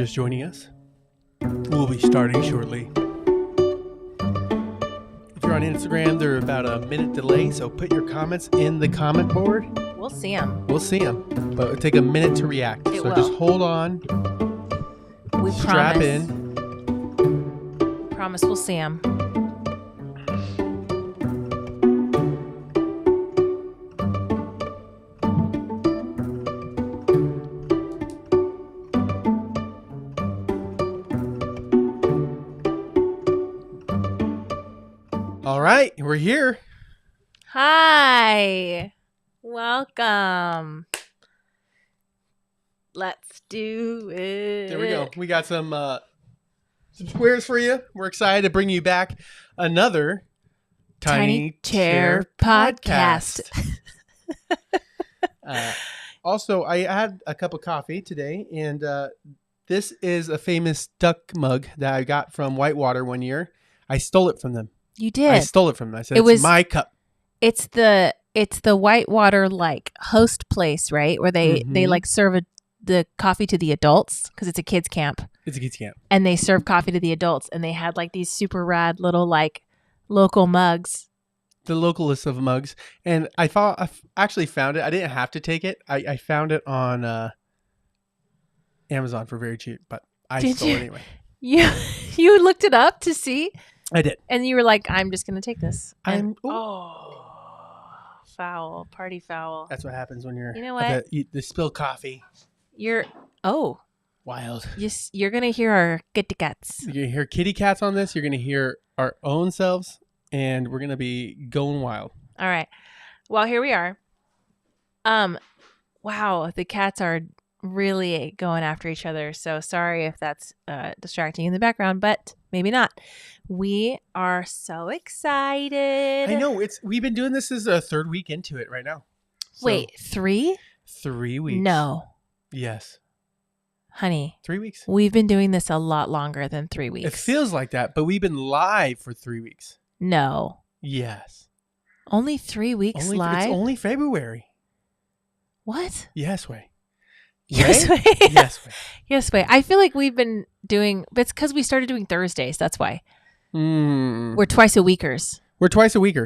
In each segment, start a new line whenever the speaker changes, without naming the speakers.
just joining us, we'll be starting shortly. If you're on Instagram, they're about a minute delay, so put your comments in the comment board.
We'll see them.
We'll see them, but it'll take a minute to react.
It
so
will.
Just hold on.
We
strap
promise.
in.
Promise we'll see them.
All right, we're here.
Hi. Welcome. Let's do it.
There we go. We got some squares for you. We're excited to bring you back another Tiny Chair podcast. Also, I had a cup of coffee today, and this is a famous duck mug that I got from Whitewater one year. I stole it from them.
You did.
I stole it from them. I said, it's my cup.
It's the Whitewater like host place, right? Where they like serve the coffee to the adults because it's a kids camp.
It's a kids camp.
And they serve coffee to the adults, and they had like these super rad little like local mugs.
The local list of mugs. And I actually found it. I didn't have to take it. I found it on Amazon for very cheap, but I stole it anyway.
You looked it up to see?
I did.
And you were like, I'm just going to take this. Foul. Party foul.
That's what happens when you're,
you know what?
The spilled coffee.
Wild. You're going to hear our kitty cats.
You're going to hear kitty cats on this. You're going to hear our own selves, and we're going to be going wild.
All right. Well, here we are. Wow. The cats are really going after each other. So sorry if that's distracting in the background, but maybe not. We are so excited.
I know we've been doing this as a third week into it right now. So,
wait, 3?
3 weeks.
No.
Yes.
Honey.
3 weeks.
We've been doing this a lot longer than 3 weeks.
It feels like that, but we've been live for 3 weeks.
No.
Yes.
Only 3 weeks live?
It's only February.
What?
Yes, way.
Yes, way.
Yes, way.
Yes, way. I feel like we've been doing, but it's because we started doing Thursdays. That's why. We're twice a weekers.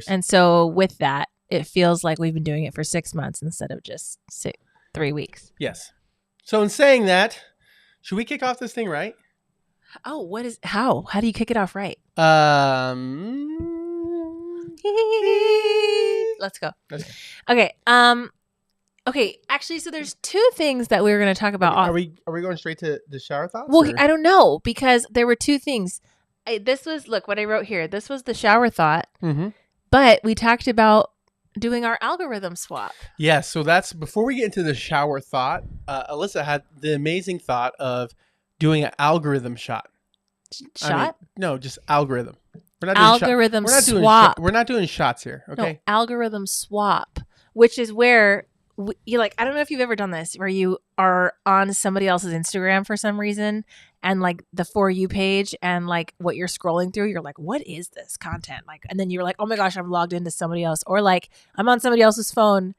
And so with that, it feels like we've been doing it for 6 months instead of just 3 weeks.
Yes. So in saying that, should we kick off this thing right?
Oh, how do you kick it off right? Let's go. Okay. Okay, actually, so there's 2 things that we were going to talk about.
Are we going straight to the shower thoughts?
Well, I don't know, because there were 2 things. Look what I wrote here. This was the shower thought, but we talked about doing our algorithm swap.
Yeah, so that's before we get into the shower thought. Alyssa had the amazing thought of doing an algorithm shot. No, just algorithm. We're not doing
algorithm swap.
We're not doing shots here. Okay.
No, algorithm swap, which is where you like. I don't know if you've ever done this, where you are on somebody else's Instagram for some reason, and like the For You page, and like what you're scrolling through, you're like, what is this content? Like, and then you're like, oh my gosh, I'm logged into somebody else, or like I'm on somebody else's phone.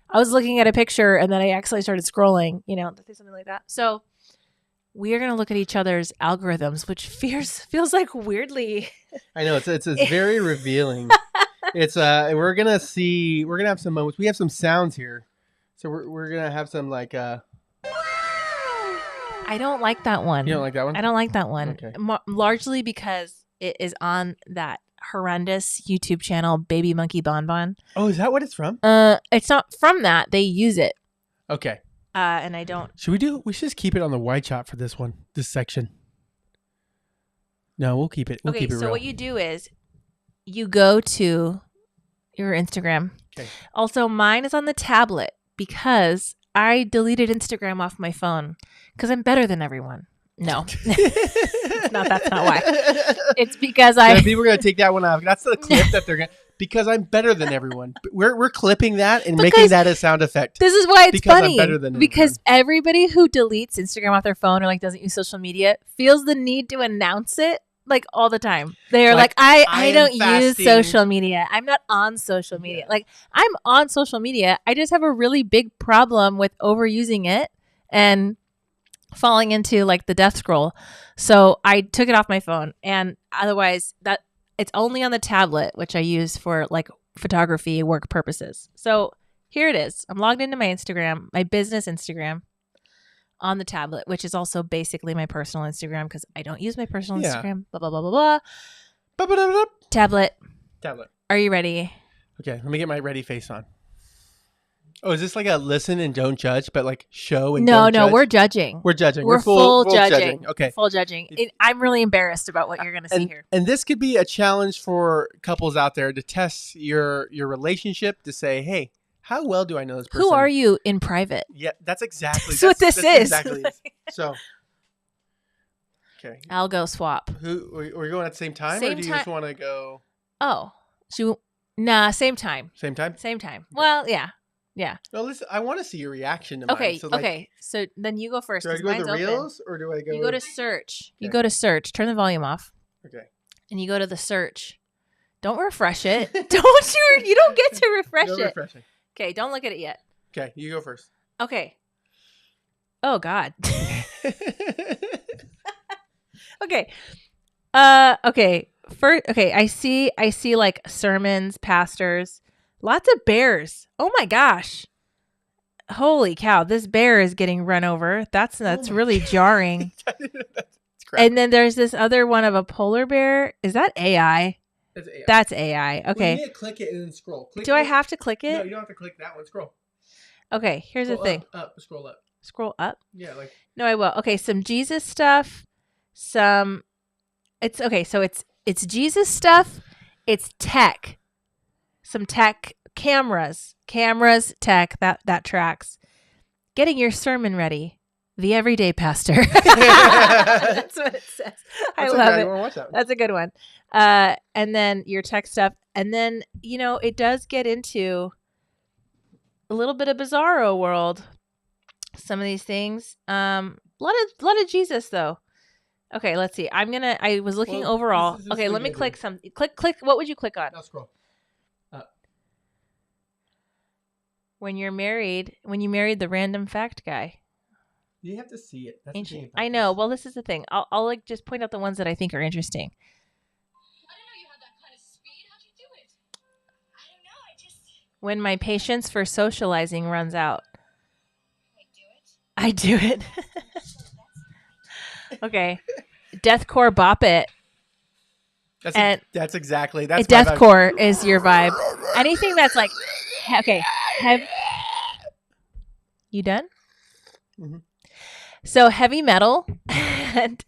I was looking at a picture, and then I actually started scrolling. Something like that. So we are going to look at each other's algorithms, which feels like weirdly.
I know it's very revealing. It's we're gonna have some moments. We have some sounds here, so we're gonna have some like.
I don't like that one.
You don't like that one?
I don't like that one.
Okay.
Largely because it is on that horrendous YouTube channel, Baby Monkey Bonbon.
Oh, is that what it's from?
It's not from that. They use it.
Okay.
And I don't.
We should just keep it on the wide shot for this section. No, we'll keep it. We'll keep it real.
So what you do is you go to your Instagram.
Okay.
Also, mine is on the tablet because I deleted Instagram off my phone because I'm better than everyone. No, that's not why. It's because
people are going to take that one off. That's the clip that they're going to, because I'm better than everyone. We're clipping that and making that a sound effect.
This is why it's
because
funny.
I'm better than
because everybody who deletes Instagram off their phone or like doesn't use social media feels the need to announce it like all the time. They're like I don't use social media. I'm not on social media. Like I'm on social media. I just have a really big problem with overusing it. And falling into like the death scroll. So I took it off my phone, and otherwise that it's only on the tablet, which I use for like photography work purposes. So here it is. I'm logged into my Instagram, my business Instagram on the tablet, which is also basically my personal Instagram because I don't use my personal Instagram. Blah, blah, blah, blah, blah. Tablet. Are you ready?
Okay, let me get my ready face on. Oh, is this like a listen and don't judge, but like show and don't judge?
No, we're judging.
We're judging.
We're full judging.
Okay.
Full judging. I'm really embarrassed about what you're going to see here.
And this could be a challenge for couples out there to test your relationship, to say, hey, how well do I know this person?
Who are you in private?
Yeah, that's exactly.
That's what this is.
Exactly. So, okay.
I'll go swap.
Who are we going at the same time, or do you just want to go?
Oh, same time.
Same time.
Same time. Well, yeah. Yeah.
No, listen. I want to see your reaction to mine.
Okay.
So,
okay. So then you go first.
Do I go to the reels, or do I go?
You go to search. Okay. You go to search. Turn the volume off.
Okay.
And you go to the search. Don't refresh it. You don't get to refresh it. Refreshing. Okay. Don't look at it yet.
Okay. You go first.
Okay. Oh God. Okay. Okay. First. Okay. I see like sermons, pastors. Lots of bears. Oh my gosh. Holy cow. This bear is getting run over. That's really jarring. And then there's this other one of a polar bear. Is that AI? That's AI. Okay.
Well, you need to click it and then scroll.
Do I have to click it?
No, you don't have to click that one. Scroll.
Okay. Here's the thing.
Scroll up.
Scroll up?
Yeah.
No, I will. Okay. Some Jesus stuff. It's okay. So it's Jesus stuff. It's tech. Some tech, cameras, tech, that tracks. Getting your sermon ready. The Everyday Pastor. That's what it says. I love it. Watch that one. That's a good one. And then your tech stuff. And then, it does get into a little bit of bizarro world. Some of these things. A lot of Jesus though. Okay, let's see. I was looking overall. This okay, let me click some. Click. What would you click on?
Now scroll.
When you married the random fact guy.
You have to see it. That's
ancient. I know. Well, this is the thing. I'll like just point out the ones that I think are interesting.
I didn't know you had that kind of speed. How'd you do it? I don't know. I just.
When my patience for socializing runs out.
I do it.
Okay. Deathcore bop it.
That's exactly. That's
deathcore is your vibe. Anything that's like, okay. You done?
Mm-hmm.
So heavy metal and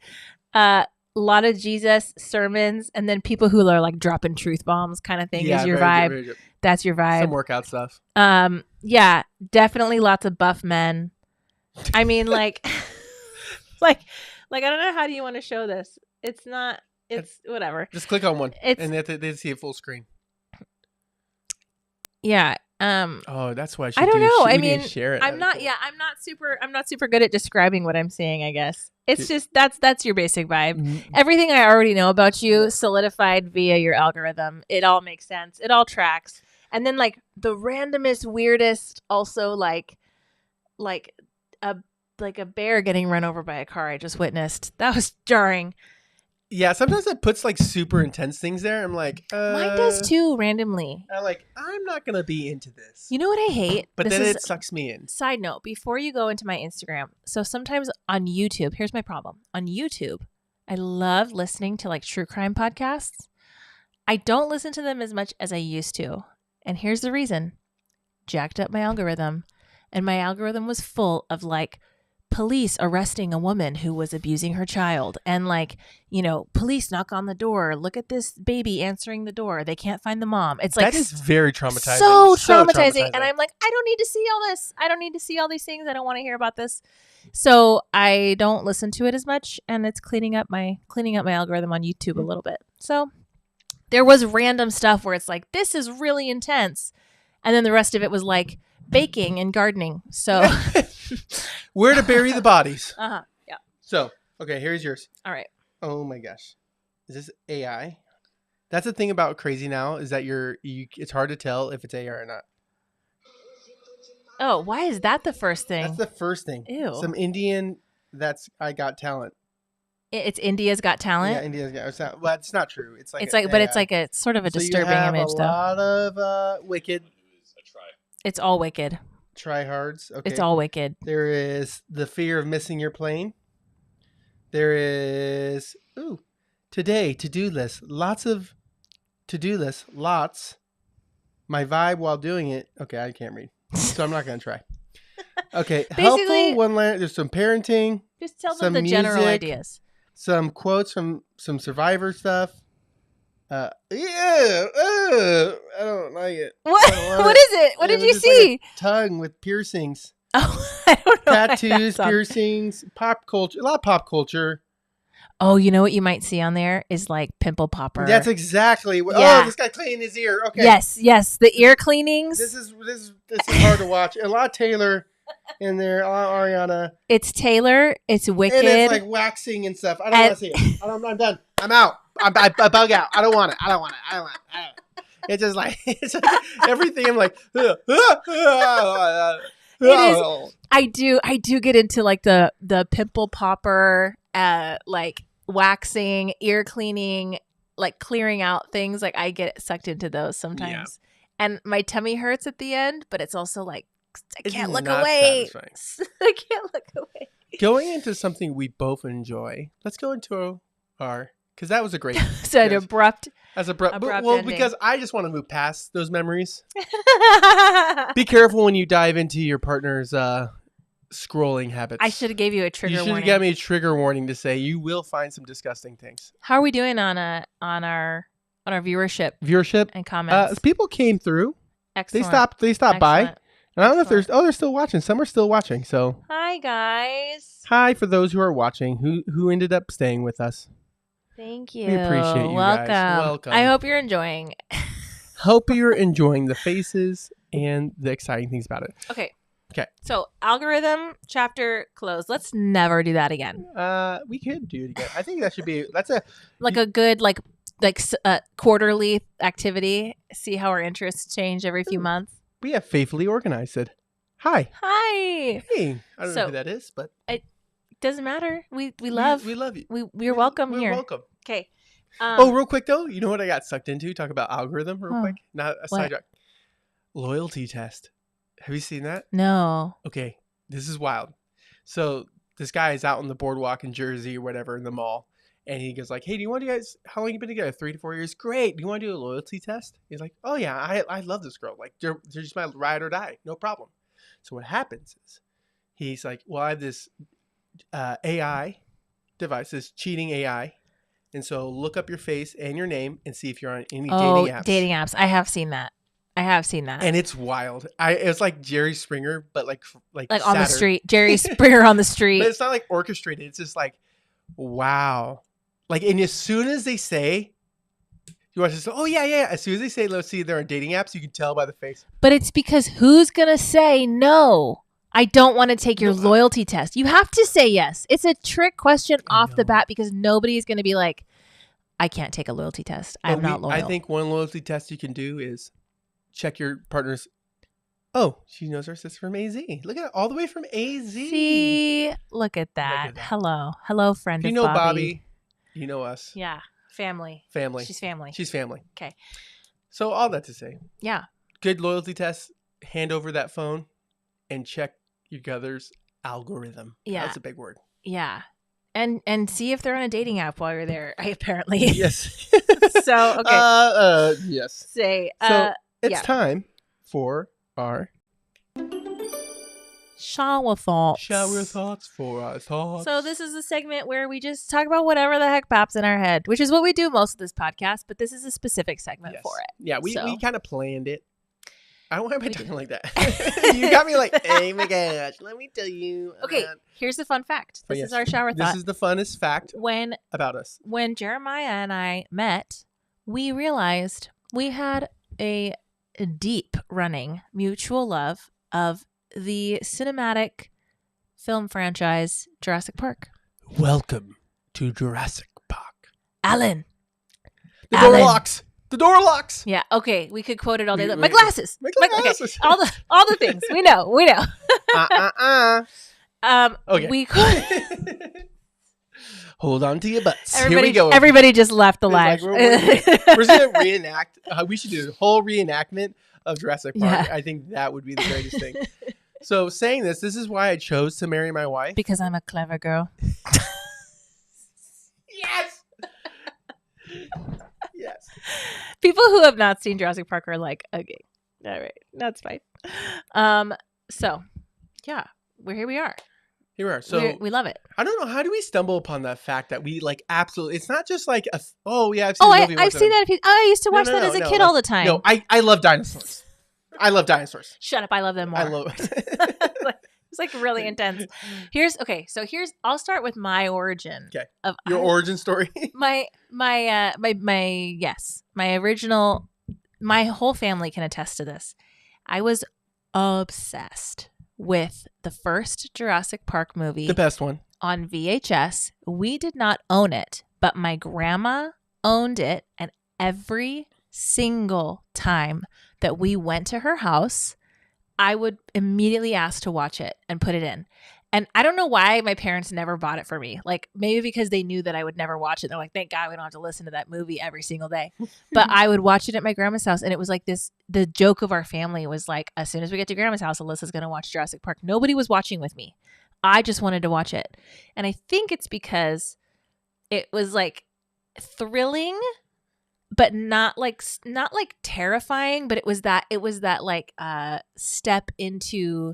a lot of Jesus sermons, and then people who are like dropping truth bombs kind of thing is your vibe. Very good. That's your vibe.
Some workout stuff.
Yeah, definitely lots of buff men. I mean, like I don't know, how do you want to show this? It's whatever.
Just click on one, and they see a full screen.
Yeah.
Oh, that's why
I don't know. I mean,
share it.
I'm not super good at describing what I'm saying, I guess. It's just that's your basic vibe. Mm-hmm. Everything I already know about you solidified via your algorithm. It all makes sense. It all tracks. And then like the randomest, weirdest, also like a bear getting run over by a car I just witnessed. That was jarring.
Yeah, sometimes it puts like super intense things there. I'm like,
mine does too, randomly.
I'm not gonna be into this.
You know what I hate?
But then it sucks me in.
Side note, before you go into my Instagram, so sometimes on YouTube, here's my problem. On YouTube, I love listening to like true crime podcasts. I don't listen to them as much as I used to. And here's the reason. Jacked up my algorithm. And my algorithm was full of like police arresting a woman who was abusing her child, and like, police knock on the door, look at this baby answering the door, they can't find the mom. It's like,
that is very traumatizing.
So traumatizing. And I'm like, I don't need to see all this. I don't need to see all these things. I don't want to hear about this. So I don't listen to it as much, and it's cleaning up my algorithm on YouTube a little bit. So there was random stuff where it's like, this is really intense, and then the rest of it was like baking and gardening. So
where to bury the bodies.
Yeah.
So, okay, here's yours.
All right.
Oh my gosh. Is this AI? That's the thing about crazy now, is that it's hard to tell if it's AI or not.
Oh, why is that the first thing?
That's the first thing.
Ew.
Some Indian that's I Got Talent.
It's India's Got Talent.
Yeah, India's Got Talent. Well, it's not true. It's like
it's sort of a disturbing
you have
image,
a
though.
lot of wicked
It's all wicked.
tryhards. Okay,
It's all wicked.
There is the fear of missing your plane. There is today to-do list. Lots of to-do lists. Lots. My vibe while doing it. Okay, I can't read, so I'm not gonna try. Okay, helpful one line. There's some parenting.
Just tell them the general ideas.
Some quotes from some Survivor stuff. I don't like it.
What is it? What did you see?
Like a tongue with piercings.
Oh, I don't know.
Tattoos, piercings, pop culture. A lot of pop culture.
Oh, you know what you might see on there is like pimple popper.
That's exactly what.
Yeah.
Oh, this guy cleaning his ear. Okay.
Yes. The ear cleanings.
This is hard to watch. A lot of Taylor in there. A lot of Ariana.
It's Taylor. It's wicked.
And it's like waxing and stuff. I don't want to see it. I'm done. I'm out. I bug out. I don't want it. It's just like everything. I'm like. It
is. I do get into like the pimple popper, like waxing, ear cleaning, like clearing out things. Like I get sucked into those sometimes, and my tummy hurts at the end. But it's also like I can't look away. I can't look away.
Going into something we both enjoy. Let's go into our because that was a great.
So an abrupt.
Well,
ending.
because I just want to move past those memories. Be careful when you dive into your partner's scrolling habits.
I should have gave you a trigger warning.
You should have given me a trigger warning to say you will find some disgusting things.
How are we doing on our viewership?
Viewership
and comments.
People came through.
Excellent.
They stopped by. And I don't know if they're still watching. Some are still watching. So
hi guys.
Hi for those who are watching who ended up staying with us.
Thank you.
We appreciate you
guys.
Welcome.
I hope you're enjoying.
Hope you're enjoying the faces and the exciting things about it.
Okay.
Okay.
So algorithm chapter closed. Let's never do that again.
We could do it again. I think that should be.
A good quarterly activity. See how our interests change every few months.
We have faithfully organized it. Hi. Hey. I don't know who that is, but
it doesn't matter. We love
you.
We're welcome here.
We're welcome.
Okay.
Real quick though, you know what I got sucked into? Talk about algorithm real quick. Not a sidetrack. Loyalty test. Have you seen that?
No.
Okay, this is wild. So this guy is out on the boardwalk in Jersey or whatever in the mall, and he goes like, "Hey, do you want to guys? How long you been together? 3 to 4 years. Great. Do you want to do a loyalty test?" He's like, "Oh yeah, I love this girl. Like they're just my ride or die. No problem." So what happens is he's like, "Well, I have this AI device, this cheating AI." And so look up your face and your name and see if you're on any dating apps.
Dating apps. I have seen that. And
it's wild. It's like Jerry Springer, but like
on the street. Jerry Springer on the street.
But it's not like orchestrated. It's just like, wow. Like, and as soon as they say, you want to say, oh yeah. As soon as they say, let's see, they're on dating apps, you can tell by the face.
But it's because who's gonna say no? I don't want to take your loyalty test. You have to say yes. It's a trick question off the bat because nobody is going to be like, I can't take a loyalty test. I'm not loyal.
I think one loyalty test you can do is check your partner's. Oh, she knows her sister from AZ. Look at it, all the way from AZ.
See, look at that. Hello, friend.
You know Bobby. You know us.
Yeah, family. She's family. Okay.
So all that to say,
yeah,
good loyalty test. Hand over that phone and check your other's algorithm. Yeah, that's a big word.
Yeah, and see if they're on a dating app while you're there. Yes. So okay.
Yes.
Say.
It's time for our
shower thoughts.
Shower thoughts for our thoughts.
So this is a segment where we just talk about whatever the heck pops in our head, which is what we do most of this podcast. But this is a specific segment for it.
Yeah, we kind of planned it. I don't want to be talking like that. You got me like, oh my gosh, let me tell you.
Okay, here's the fun fact. This is our shower thought.
This is the funnest fact about us.
When Jeremiah and I met, we realized we had a deep running mutual love of the cinematic film franchise Jurassic Park.
Welcome to Jurassic Park.
Alan.
The door locks.
Yeah. Okay. We could quote it all day. My glasses.
My glasses.
Okay. All the things we know.
Okay.
We could.
Hold on to your butts.
Everybody,
Here we go.
everybody just left the
It's
live.
like, we're just gonna reenact. We should do a whole reenactment of Jurassic Park.
Yeah.
I think that would be the greatest thing. So saying this is why I chose to marry my wife.
Because I'm a clever girl.
Yes. Yes.
People who have not seen Jurassic Park are like, okay, all right, that's fine. So yeah, here we are.
Here we are. So
We love it.
I don't know, how do we stumble upon that fact that we like absolutely? It's not just like oh yeah, I've seen.
I've seen that. I used to watch that as a kid all the time.
No, I love dinosaurs. I love dinosaurs.
Shut up! I love them more.
I love.
It's like really intense. I'll start with my origin.
Okay.
Of
Your origin story.
my original. My whole family can attest to this. I was obsessed with the first Jurassic Park movie.
The best one.
On VHS. We did not own it, but my grandma owned it, and every single time that we went to her house, I would immediately ask to watch it and put it in. And I don't know why my parents never bought it for me. Like, maybe because they knew that I would never watch it. They're like, thank God we don't have to listen to that movie every single day. But I would watch it at my grandma's house. And it was like the joke of our family was like, as soon as we get to grandma's house, Alyssa's going to watch Jurassic Park. Nobody was watching with me. I just wanted to watch it. And I think it's because it was like thrilling, but not like terrifying, but it was that like step into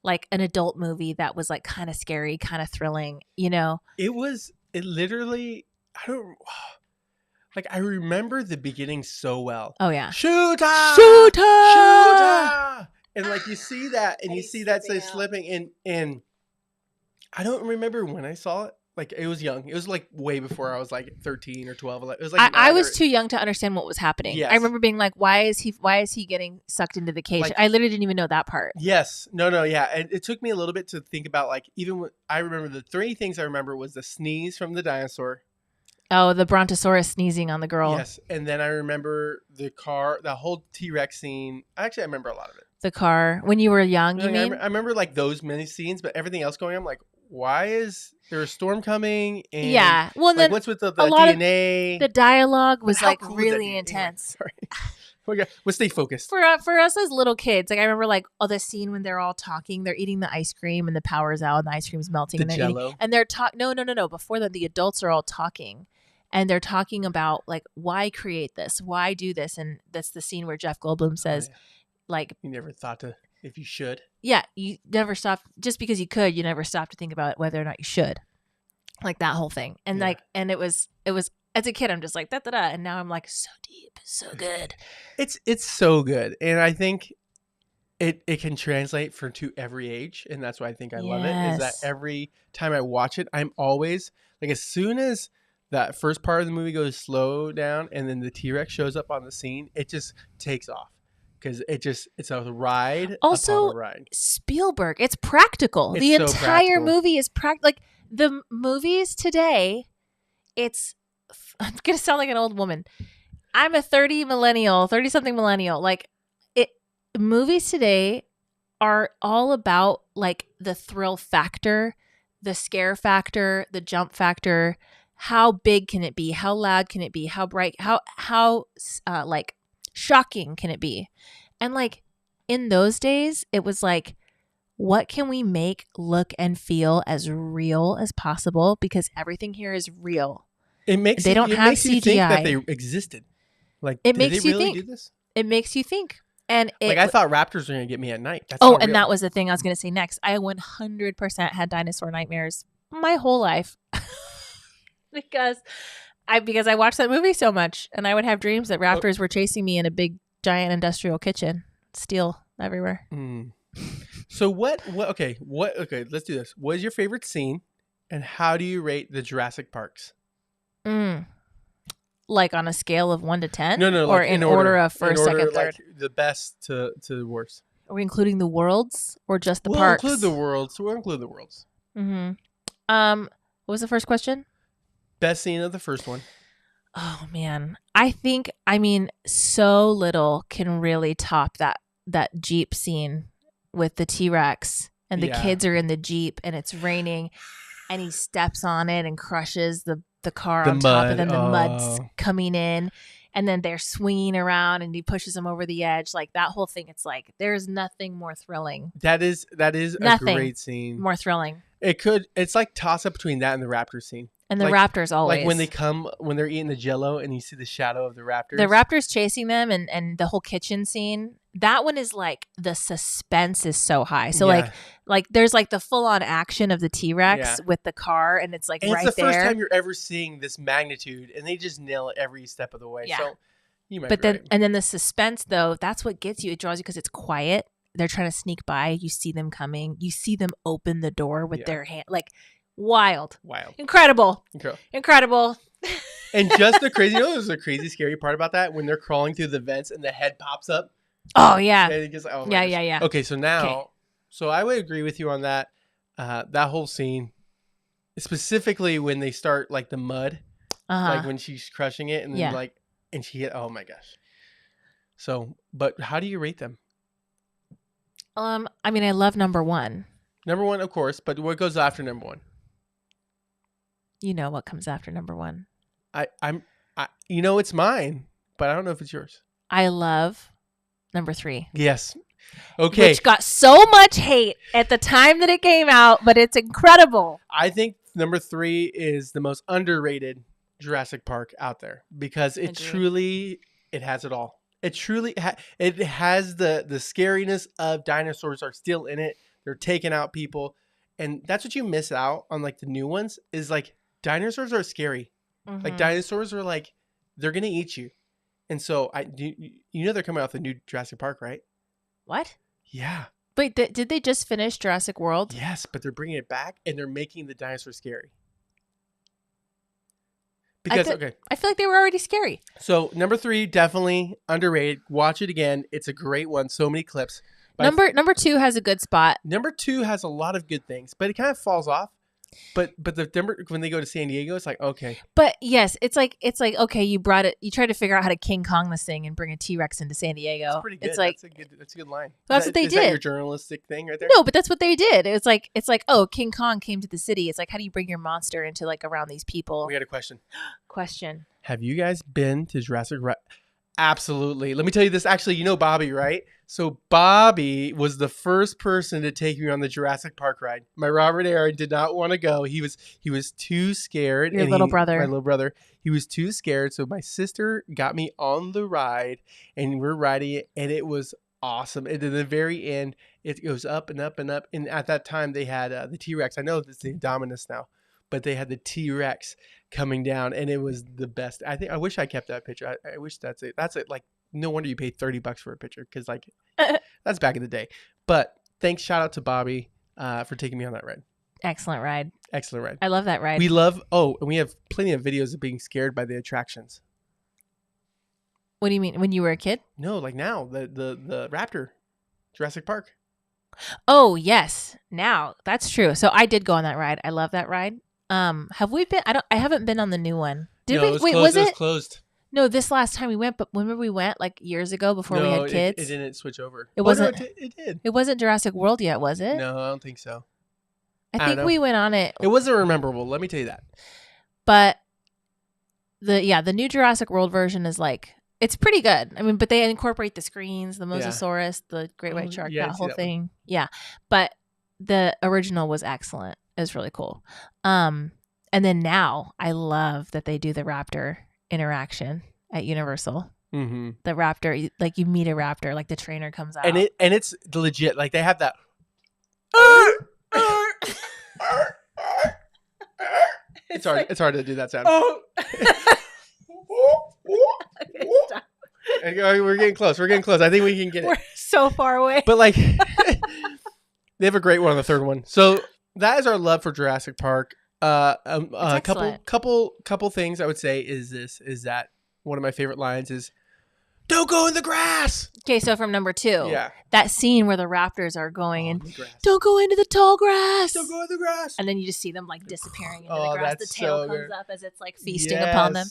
like an adult movie that was like kind of scary, kind of thrilling, you know?
It literally, I remember the beginning so well.
Oh yeah.
Shooter! And like you see that and you see that say slipping and I don't remember when I saw it. Like it was young. It was like way before I was like 13 or 12. It was like
I was too young to understand what was happening.
Yes.
I remember being like, why is he getting sucked into the cage?
Like,
I literally didn't even know that part.
Yes. No, yeah. And it took me a little bit to think about like even when I remember the three things I remember was the sneeze from the dinosaur.
Oh, the Brontosaurus sneezing on the girl.
Yes. And then I remember the whole T-Rex scene. Actually, I remember a lot of it.
The car. When you were young, you
Like,
mean?
I remember like those many scenes, but everything else going on, I'm like, why is there a storm coming? And
Yeah. Well, and
like,
then
what's with the
a lot of
DNA?
the dialogue was
How
like
cool is that
really
DNA?
intense.
Sorry. Okay, let's stay focused.
For us as little kids, like I remember like the scene when they're all talking, they're eating the ice cream and the power's out and the ice cream's melting
The
and they're
Jell-O.
eating, and they're no. Before that, the adults are all talking. And they're talking about like, why create this? Why do this? And that's the scene where Jeff Goldblum says, like,
you never thought to if you should.
yeah, you never stop. Just because you could, you never stop to think about whether or not you should. Like that whole thing. And
Yeah.
like, and it was as a kid, I'm just like da da da. And now I'm like, so deep, so good.
It's so good, and I think it can translate to every age, and that's why I think I love it. Is that
Yes.
every time I watch it, I'm always like, as soon as that first part of the movie goes slow down, and then the T-Rex shows up on the scene, it just takes off because it's a ride.
Also,
upon a ride.
Spielberg, it's practical.
It's
The
so
entire
practical.
movie is like the movies today. I'm gonna sound like an old woman. I'm a 30-something millennial. Like movies today are all about like the thrill factor, the scare factor, the jump factor. How big can it be? How loud can it be? How bright? How like shocking can it be? And like in those days, it was like, what can we make look and feel as real as possible? Because everything here is real.
It makes
They
you,
don't
it
have
makes you think that
CGI.
they existed. Like,
It
did
makes
they
you
really
think.
do this?
It makes you think. And
Like, I thought raptors were gonna get me at night. That's
oh,
how
and
real-
that was the thing I was going to say next. I 100% had dinosaur nightmares my whole life because I watched that movie so much, and I would have dreams that raptors were chasing me in a big giant industrial kitchen, steel everywhere.
Mm. So what? Okay, let's do this. What is your favorite scene, and how do you rate the Jurassic Parks?
Like on a scale of 1 to 10?
No,
or
like
in order of first,
in order,
second, third.
like the best to the worst.
Are we including the worlds or just the
We'll
parks?
include the worlds. We'll include the worlds.
Mm-hmm. What was the first question?
Best scene of the first one.
Oh man, I mean, so little can really top that Jeep scene with the T-Rex and the
Yeah.
kids are in the Jeep and it's raining and he steps on it and crushes the car
The
on top
mud,
of them. The mud's
oh.
coming in and then they're swinging around and he pushes them over the edge. Like that whole thing. It's like, there's nothing more thrilling.
That is
Nothing
a great scene.
more thrilling.
It's like toss up between that and the raptor scene.
And the
Like-
raptors always.
Like when they're eating the jello and you see the shadow of the raptors.
the raptors chasing them and the whole kitchen scene, that one is like the suspense is so high. So
Yeah.
like there's like the full on action of the T-Rex
Yeah.
with the car and it's like
And
right
it's the
there.
first time you're ever seeing this magnitude, and they just nail it every step of the way.
Yeah.
So you might
But
be
then
right.
and then the suspense though, that's what gets you. It draws you because it's quiet. They're trying to sneak by. You see them coming. You see them open the door with
Yeah.
their hand. Like wild.
Wild.
Incredible.
Okay.
Incredible.
And just the crazy, there's a crazy scary part about that when they're crawling through the vents and the head pops up.
Oh yeah.
And it gets, oh my
Yeah,
gosh.
yeah, yeah.
Okay, so now,
Okay.
so I would agree with you on that. That whole scene, specifically when they start like the mud,
Uh-huh.
like when she's crushing it, and then
Yeah.
like, and she hit. Oh my gosh. So, but how do you rate them?
I mean, I love number one.
Number one, of course, but what goes after number one?
You know what comes after number one.
You know, it's mine, but I don't know if it's yours.
I love number three.
Yes. Okay.
Which got so much hate at the time that it came out, but it's incredible.
I think number 3 is the most underrated Jurassic Park out there because it
Agreed.
truly, it has it all. It truly, it has the scariness of dinosaurs are still in it. They're taking out people. And that's what you miss out on like the new ones is like dinosaurs are scary. Like
Mhm.
dinosaurs are like, they're going to eat you. And so you know, they're coming out with a new Jurassic Park, right?
What?
Yeah.
Wait, did they just finish Jurassic World?
Yes, but they're bringing it back and they're making the dinosaurs scary. Because, okay.
I feel like they were already scary.
So number 3, definitely underrated. Watch it again. It's a great one. So many clips. But
Number 2 has a good spot.
number 2 has a lot of good things, but it kind of falls off. But the number when they go to San Diego, it's like okay.
But yes, it's like okay, you brought it. You tried to figure out how to King Kong this thing and bring a T-Rex into San Diego.
It's pretty good.
It's like
that's a good line.
That's what they
is that
did.
your journalistic thing right there?
no, but that's what they did. It's like oh, King Kong came to the city. It's like how do you bring your monster into like around these people?
We got a question.
Question.
Have you guys been to Jurassic? Absolutely. Let me tell you this. Actually, you know Bobby, right? So Bobby was the first person to take me on the Jurassic Park ride. My Robert Aaron did not want to go. He was too scared.
Your little brother.
My little brother. He was too scared. So my sister got me on the ride, and we're riding it, and it was awesome. And at the very end, it goes up and up and up. And at that time, they had the T-Rex. I know it's the Indominus now, but they had the T-Rex coming down, and it was the best. I wish I kept that picture. I wish that's it. That's it. Like, no wonder you paid $30 for a picture because like that's back in the day. But thanks, shout out to Bobby for taking me on that ride.
Excellent ride.
Excellent ride.
I love that ride.
We love. Oh, and we have plenty of videos of being scared by the attractions.
What do you mean? When you were a kid?
No, like now the Raptor, Jurassic Park.
Oh yes. Now that's true. So I did go on that ride. I love that ride. Have we been? I haven't been on the new one. Did
No,
we?
it was
Wait,
closed.
was
It was
it?
closed.
No, this last time we went, but remember we went like years ago before we had kids.
It didn't switch over.
It
Oh, no,
wasn't-
it did.
It wasn't Jurassic World yet, was it?
No, I don't think so.
I
don't
think
know.
we went on it,
It wasn't memorable. Let me tell you that.
but the new Jurassic World version is like it's pretty good. I mean, but they incorporate the screens, the Mosasaurus, the great white shark,
yeah, I
that
see
whole
that one.
thing. Yeah, but the original was excellent. It was really cool. And then now I love that they do the raptor interaction at Universal.
Mm-hmm.
The raptor, like you meet a raptor, like the trainer comes out.
And it's legit. Like they have that. It's hard. It's hard to do that sound. Okay, we're getting close. We're getting close. I think we can get
We're
it.
so far away.
But like, they have a great one on the third one. So that is our love for Jurassic Park. A
excellent.
couple things I would say is that one of my favorite lines is, "Don't go in the grass."
Okay, so from number 2,
Yeah.
that scene where the raptors are going and
Oh, the grass.
don't go into the tall grass.
Don't go in the grass.
And then you just see them like disappearing into
Oh,
the grass. The
that's
tail
so
comes
good.
up as it's like feasting upon them.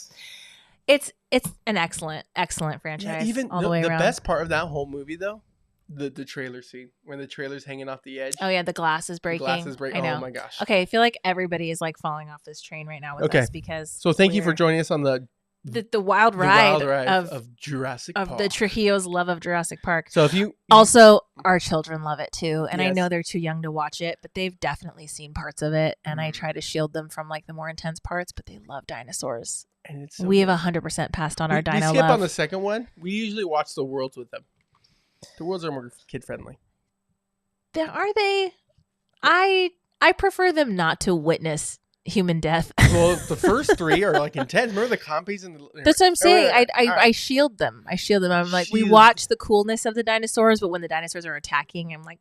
Yes.
It's an excellent
Yeah,
franchise
even
all the way
the
around.
best part of that whole movie though the trailer scene when the trailer's hanging off the edge.
Oh yeah, the glass is
The
breaking.
glass is breaking.
I know.
Oh my gosh.
Okay, I feel like everybody is like falling off this train right now with
Okay.
us because.
So thank you for
we're-
joining us on the
the wild ride,
of Jurassic
of
Park.
the Trujillo's love of Jurassic Park.
So if you
Also, our children love it too, and I
Yes.
know they're too young to watch it, but they've definitely seen parts of it. And I
Mhm.
try to shield them from like the more intense parts, but they love dinosaurs.
and it's so
We have
good.
100% passed on
we,
our dino
we skip
love.
on the second one. We usually watch the worlds with them. The worlds are more kid friendly.
Are they? I prefer them not to witness human death.
Well, the first three are like intense. Remember the compies and the.
That's what I'm saying.
All right.
I shield them. I shield them. I'm like, we
Shield.
watch the coolness of the dinosaurs, but when the dinosaurs are attacking, I'm like,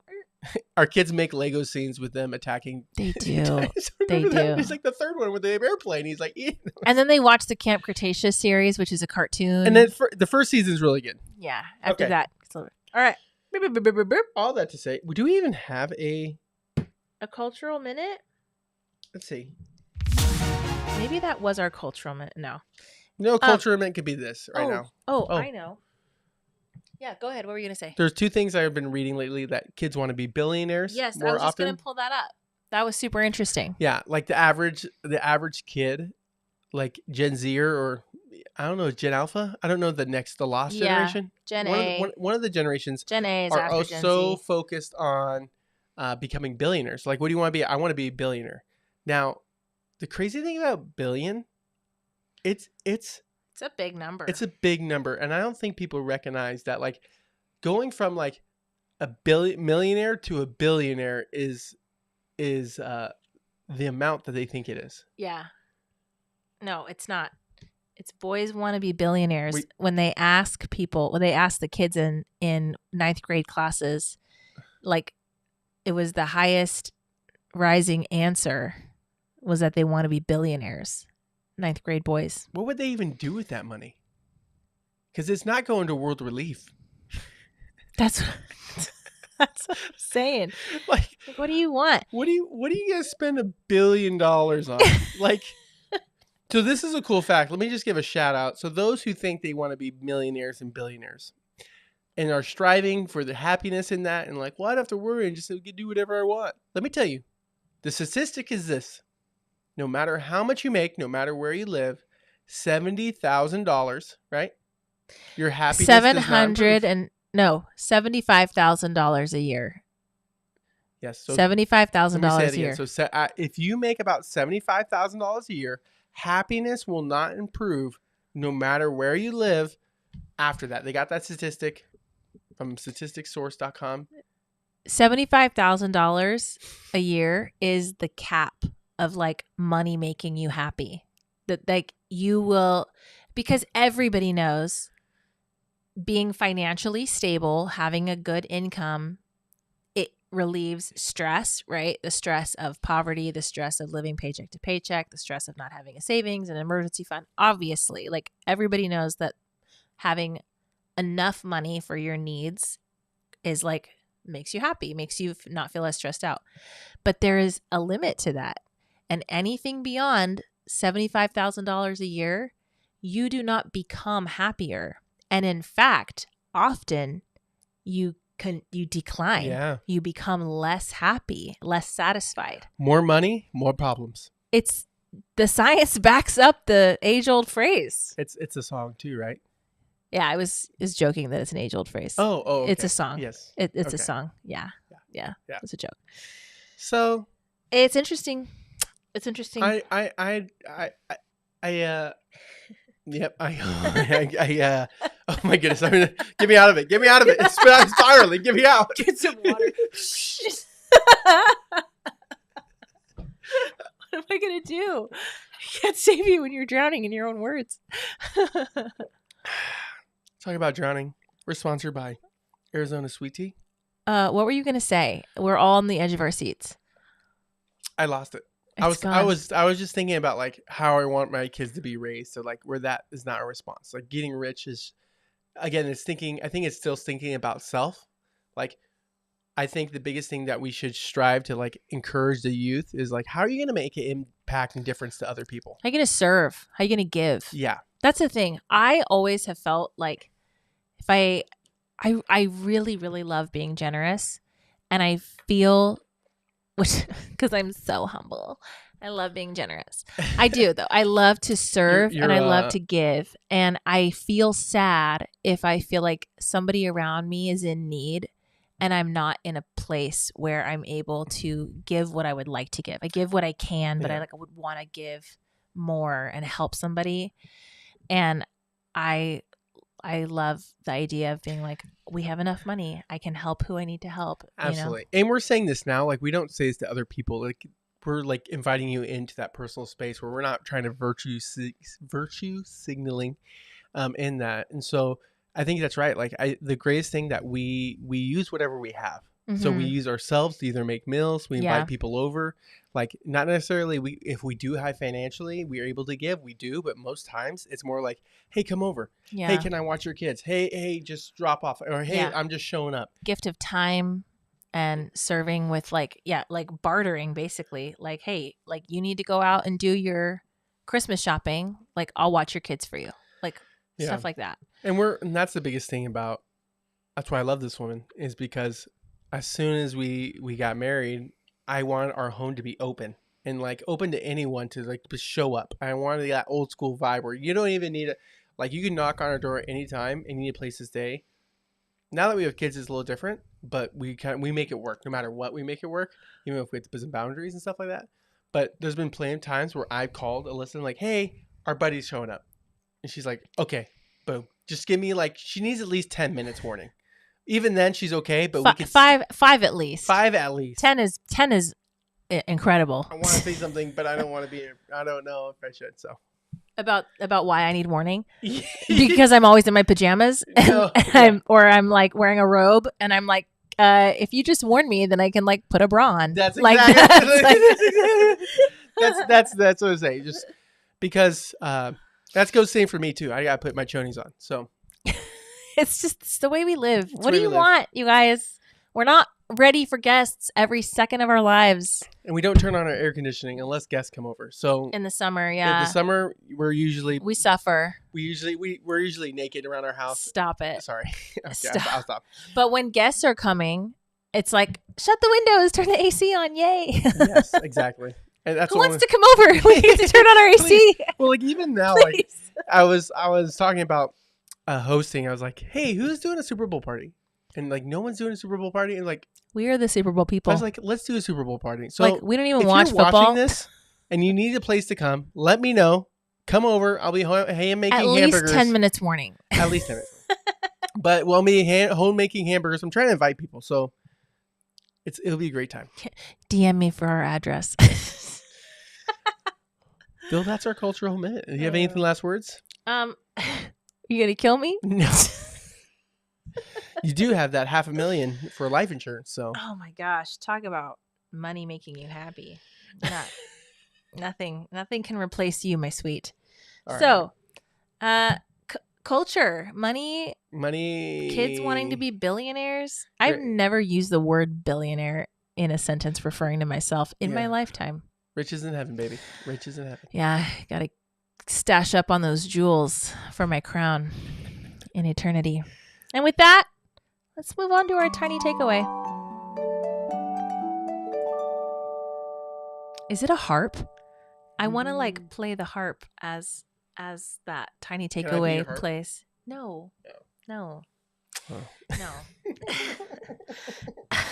Our kids make Lego scenes with them attacking.
they do.
dinosaurs.
They
Remember that?
do.
It's like the third one with the airplane. He's like, "Eat."
And then they watch the Camp Cretaceous series, which is a cartoon.
And then the first season's really good.
yeah, after
Okay.
that, it's a little- all right. Beep, beep, beep, beep, beep, beep.
All that to say, do we even have a?
A cultural minute?
Let's see.
Maybe that was our cultural minute. No.
No culture event could be this right
oh,
now.
Oh,
Oh.
I know. Yeah, go ahead. What were you gonna say?
There's two things I've been reading lately that kids want to be billionaires.
Yes,
more
I was just
often.
gonna pull that up. That was super interesting.
Yeah, like the average kid, like Gen Zer or I don't know, Gen Alpha. I don't know the lost
Yeah,
generation.
Gen
one
A.
Of the, one of the generations
Gen A is
are
after Gen
so
Z.
focused on becoming billionaires. Like, what do you want to be? I want to be a billionaire. Now, the crazy thing about billion, it's
It's a big number.
a big number, and I don't think people recognize that. Like, going from like a millionaire to a billionaire is the amount that they think it is.
Yeah. No, it's not. It's boys want to be billionaires.
We-
When they ask the kids in ninth grade classes, like it was the highest rising answer was that they want to be billionaires. Ninth grade boys.
What would they even do with that money? Because it's not going to world relief.
That's that's what I'm saying.
Like,
Like, what do you want?
what are you gonna spend $1 billion on? Like, so this is a cool fact. Let me just give a shout out. So those who think they want to be millionaires and billionaires and are striving for the happiness in that and like, well, I don't have to worry and just do whatever I want. Let me tell you, the statistic is this. No matter how much you make, no matter where you live, $70,000, right? Your happiness does not improve.
$75,000 a year.
Yes. So
$75,000
let me say it
a year.
again. So if you make about $75,000 a year, happiness will not improve no matter where you live after that. They got that statistic from statisticsource.com.
$75,000 a year is the cap of like money making you happy. That like you will, because everybody knows being financially stable, having a good income, it relieves stress, right? The stress of poverty, the stress of living paycheck to paycheck, the stress of not having a savings, an emergency fund. Obviously, like everybody knows that having enough money for your needs is like makes you happy, makes you not feel as stressed out. But there is a limit to that. And anything beyond $75,000 a year, you do not become happier. And in fact, often you decline.
Yeah.
You become less happy, less satisfied.
More money, more problems.
It's the science backs up the age-old phrase.
It's a song too, right?
Yeah, I was joking that it's an age-old phrase.
Oh, okay.
It's a song.
Yes.
It's
Okay.
a song. Yeah.
Yeah.
It's a joke.
So
It's interesting. It's interesting.
yep. Oh my goodness. Get me out of it. Get me out of it. It's spiraling. Get me out.
Get some water. What am I going to do? I can't save you when you're drowning in your own words.
Talking about drowning. We're sponsored by Arizona Sweet Tea.
What were you going to say? We're all on the edge of our seats.
I lost it.
It's
I
gone.
was just thinking about like how I want my kids to be raised. So like where that is not a response. Like getting rich is, again, I think it's still thinking about self. Like I think the biggest thing that we should strive to like encourage the youth is like, how are you going to make an impact and difference to other people?
How are you going to serve? How are you going to give?
Yeah.
That's the thing. I always have felt like if I I really, really love being generous. And I feel, which, because I'm so humble, I love being generous. I do, though. I love to serve
You're
and I love to give. And I feel sad if I feel like somebody around me is in need and I'm not in a place where I'm able to give what I would like to give. I give what I can, but I would want to give more and help somebody. And I love the idea of being like, we have enough money. I can help who I need to help.
Absolutely. And we're saying this now, like we don't say this to other people. Like we're like inviting you into that personal space where we're not trying to virtue signaling in that. And so I think that's right. Like the greatest thing that we use whatever we have. So we use ourselves to either make meals, we invite people over. Like not necessarily if we do high financially, we are able to give, we do, but most times it's more like, hey, come over.
Yeah.
Hey, can I watch your kids? Hey, just drop off. Or hey, I'm just showing up.
Gift of time and serving with like bartering basically. Like, hey, like you need to go out and do your Christmas shopping. Like I'll watch your kids for you. Like stuff like that.
And that's the biggest thing about, that's why I love this woman, is because as soon as we got married, I wanted our home to be open and like open to anyone to like just show up. I wanted that old school vibe where you don't even need like you can knock on our door at any time and you need a place to stay. Now that we have kids, it's a little different, but we make it work no matter what. We make it work, even if we have to put some boundaries and stuff like that. But there's been plenty of times where I've called Alyssa and like, hey, our buddy's showing up. And she's like, okay, boom. Just give me like, she needs at least 10 minutes warning. Even then she's okay, but we can
five at least.
5 at least.
10 is incredible.
I want to say something, but I don't want to be, I don't know if I should. So
about why I need warning, because I'm always in my pajamas and I'm like wearing a robe and I'm like, if you just warn me, then I can like put a bra on.
That's
like,
exactly. That's what I'm saying. Just because that goes same for me too. I gotta put my chonies on. So
it's the way we live. What do you want, you guys? We're not ready for guests every second of our lives.
And we don't turn on our air conditioning unless guests come over. So
in the summer,
in the summer, we
suffer.
We're usually naked around our house.
Stop it.
Sorry. Okay,
Stop.
I'll stop.
But when guests are coming, it's like, shut the windows, turn the AC on, yay.
Yes, exactly. And that's
who wants to come over? We need to turn on our AC.
Well, like even now, like I was talking about hosting. I was like, hey, who's doing a Super Bowl party? And like no one's doing a Super Bowl party. And like
we are the Super Bowl people.
I was like, let's do a Super Bowl party. So
like we don't even
if
watch
you're
football.
Watching this and you need a place to come, let me know. Come over. I'll be making hamburgers.
At least 10 minutes warning.
At least 10 minutes. But we'll be home making hamburgers. I'm trying to invite people, so it'll be a great time.
DM me for our address.
Bill, that's our cultural minute. Do you have anything last words?
You gonna kill me?
No. You do have that $500,000 for life insurance, so.
Oh my gosh! Talk about money making you happy. Nothing can replace you, my sweet. All so, right. Culture, money, kids wanting to be billionaires. I've never used the word billionaire in a sentence referring to myself in my lifetime.
Riches in heaven, baby. Riches in heaven.
Yeah, gotta stash up on those jewels for my crown in eternity. And with that, let's move on to our tiny takeaway. Is it a harp? I want to like play the harp as that tiny takeaway plays. No. Oh.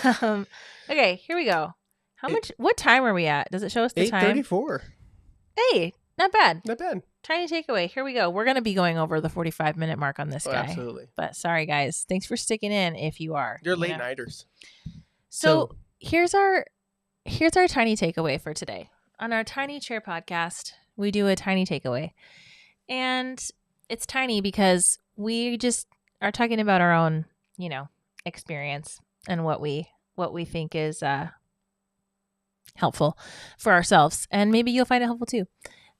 No. Okay, here we go. What time are we at? Does it show us the time?
8:34.
Hey, not bad.
Not bad.
Tiny takeaway. Here we go. We're going to be going over the 45-minute mark on this guy.
Absolutely.
But sorry, guys. Thanks for sticking in if you are.
You're late nighters.
So here's our tiny takeaway for today. On our Tiny Chair podcast, we do a tiny takeaway. And it's tiny because we just are talking about our own, experience and what we think is helpful for ourselves. And maybe you'll find it helpful too.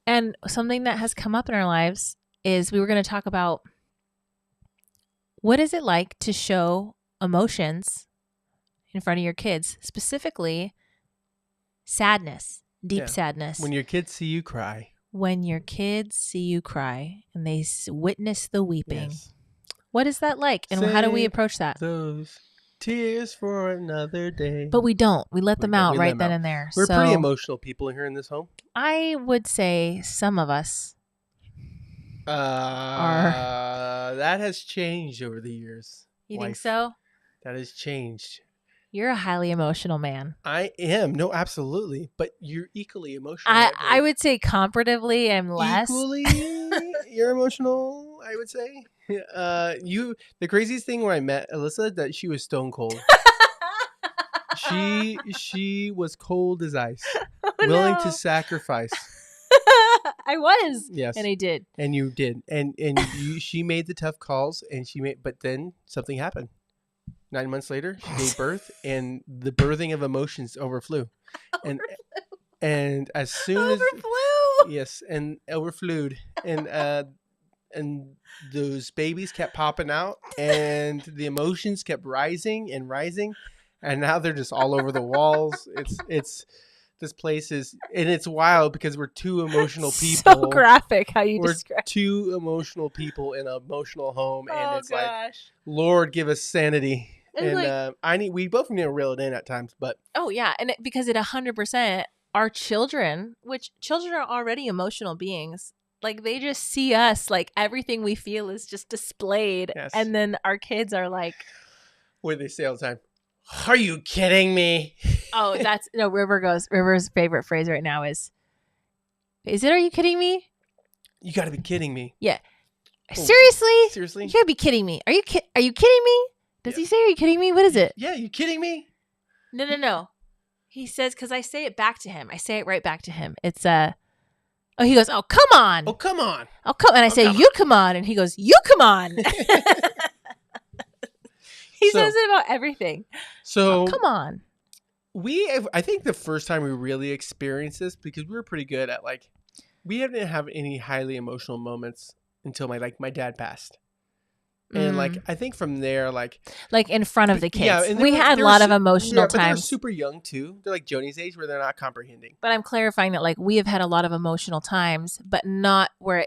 And something that has come up in our lives is we were going to talk about what is it like to show emotions in front of your kids, specifically sadness, deep sadness.
When your kids see you cry.
When your kids see you cry and they witness the weeping.
Yes.
What is that like? And how do we
Save
approach that?
those tears for another day.
But we don't. We let them out
We let
right
them
then
out.
and there.
We're
so
pretty emotional people here in this home.
I would say some of us.
That has changed over the years.
You think
Wife.
so?
That has changed.
You're a highly emotional man.
I am. No, absolutely. But you're equally emotional. right,
I
babe?
would say comparatively I'm less.
Equally, you're emotional, I would say. The craziest thing when I met Alyssa, that she was stone cold. She was cold as ice, willing to sacrifice.
I was.
Yes,
And I did.
and you did, and she made the tough calls, but then something happened. 9 months later, she gave birth, and the birthing of emotions overflew, and as soon as yes, and overflowed, and those babies kept popping out, and the emotions kept rising and rising, and now they're just all over the walls. It's this place is, and it's wild because we're two emotional people.
So graphic how you
We're
describe.
two emotional people in an emotional home, and
Oh
it's like,
gosh.
Lord, give us sanity.
It's
And we both need to reel it in at times, but
Oh yeah, and because at 100%, our children, which children are already emotional beings, like they just see us, like everything we feel is just displayed,
Yes.
and then our kids are like,
what do they say all the time? Are you kidding me?
"Oh, that's no." River's favorite phrase right now is it? Are you kidding me?
You got to be kidding me.
Seriously?
Seriously?
You gotta be kidding me. Are you kidding me? Does he say, "Are you kidding me"? What is it?
Yeah, you kidding me?
No. He says, because I say it back to him. I say it right back to him. It's oh, he goes, "Oh, come on."
Oh, come on.
I'll come, and I say,
come
"You come on," and he goes, "You come on." He
So-
says it about everything.
So
Oh, come on.
I think the first time we really experienced this, because we were pretty good at we didn't have any highly emotional moments until my dad passed. And I think from there,
Like in front of the kids.
yeah, and
We had a lot of emotional
but they're
times.
super young too. They're like Joni's age, where they're not comprehending.
But I'm clarifying that we have had a lot of emotional times, but not where